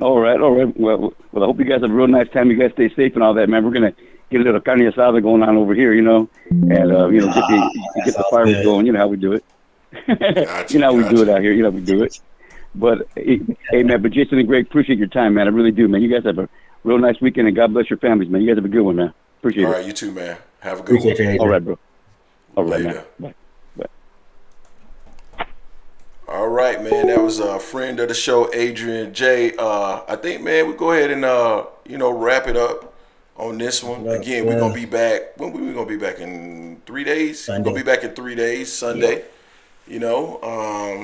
All right. Well, I hope you guys have a real nice time. You guys stay safe and all that, man. We're gonna get a little carne asada going on over here, you know, and you know, get the fireworks going. You know how we do it. You know how we do it out here. You know how we do it. But hey, man, but Jason and Greg, appreciate your time, man. I really do, man. You guys have a real nice weekend, and God bless your families, man. You guys have a good one, man. Appreciate it. All right, you too, man. Have a good one. You, all right, bro. All right, Later. Man. Bye. All right, man. That was a friend of the show, Adrian J. I think, man, we go ahead and wrap it up on this one. Again, we're gonna be back. When we gonna be back in 3 days? Sunday. We're gonna be back in 3 days, Sunday. Yeah. You know,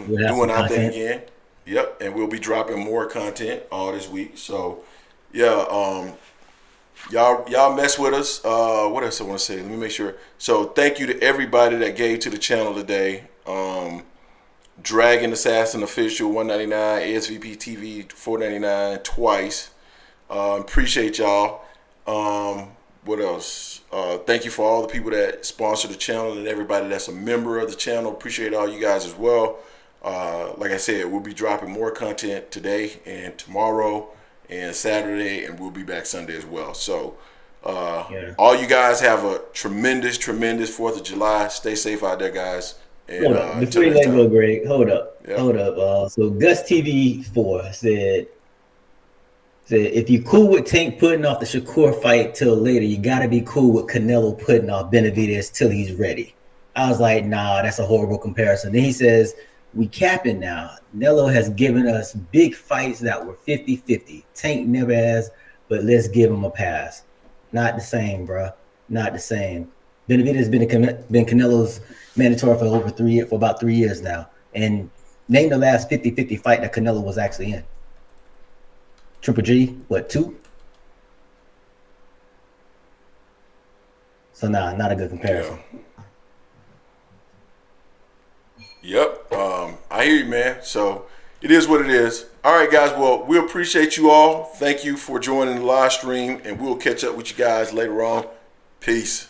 doing our thing again. Yep, and we'll be dropping more content all this week. So, yeah, y'all mess with us. What else I want to say? Let me make sure. So, thank you to everybody that gave to the channel today. Dragon Assassin Official 199, ASVP TV 499 twice. Appreciate y'all. What else? Thank you for all the people that sponsor the channel and everybody that's a member of the channel. Appreciate all you guys as well. Like I said, we'll be dropping more content today and tomorrow and Saturday, and we'll be back Sunday as well. So all you guys have a tremendous 4th of July. Stay safe out there, guys. And, before you let go, Greg, hold up. Yep. Hold up. So Gus TV 4 said if you cool with Tank putting off the Shakur fight till later, you got to be cool with Canelo putting off Benavidez till he's ready. I was like, nah, that's a horrible comparison. Then he says, we capping now. Canelo has given us big fights that were 50-50. Tank never has, but let's give him a pass. Not the same, bro. Not the same. Benavidez has been Canelo's mandatory for about 3 years now. And name the last 50-50 fight that Canelo was actually in. Triple G, 2? So not a good comparison. Yeah. Yep. I hear you, man. So it is what it is. All right, guys. Well, we appreciate you all. Thank you for joining the live stream, and we'll catch up with you guys later on. Peace.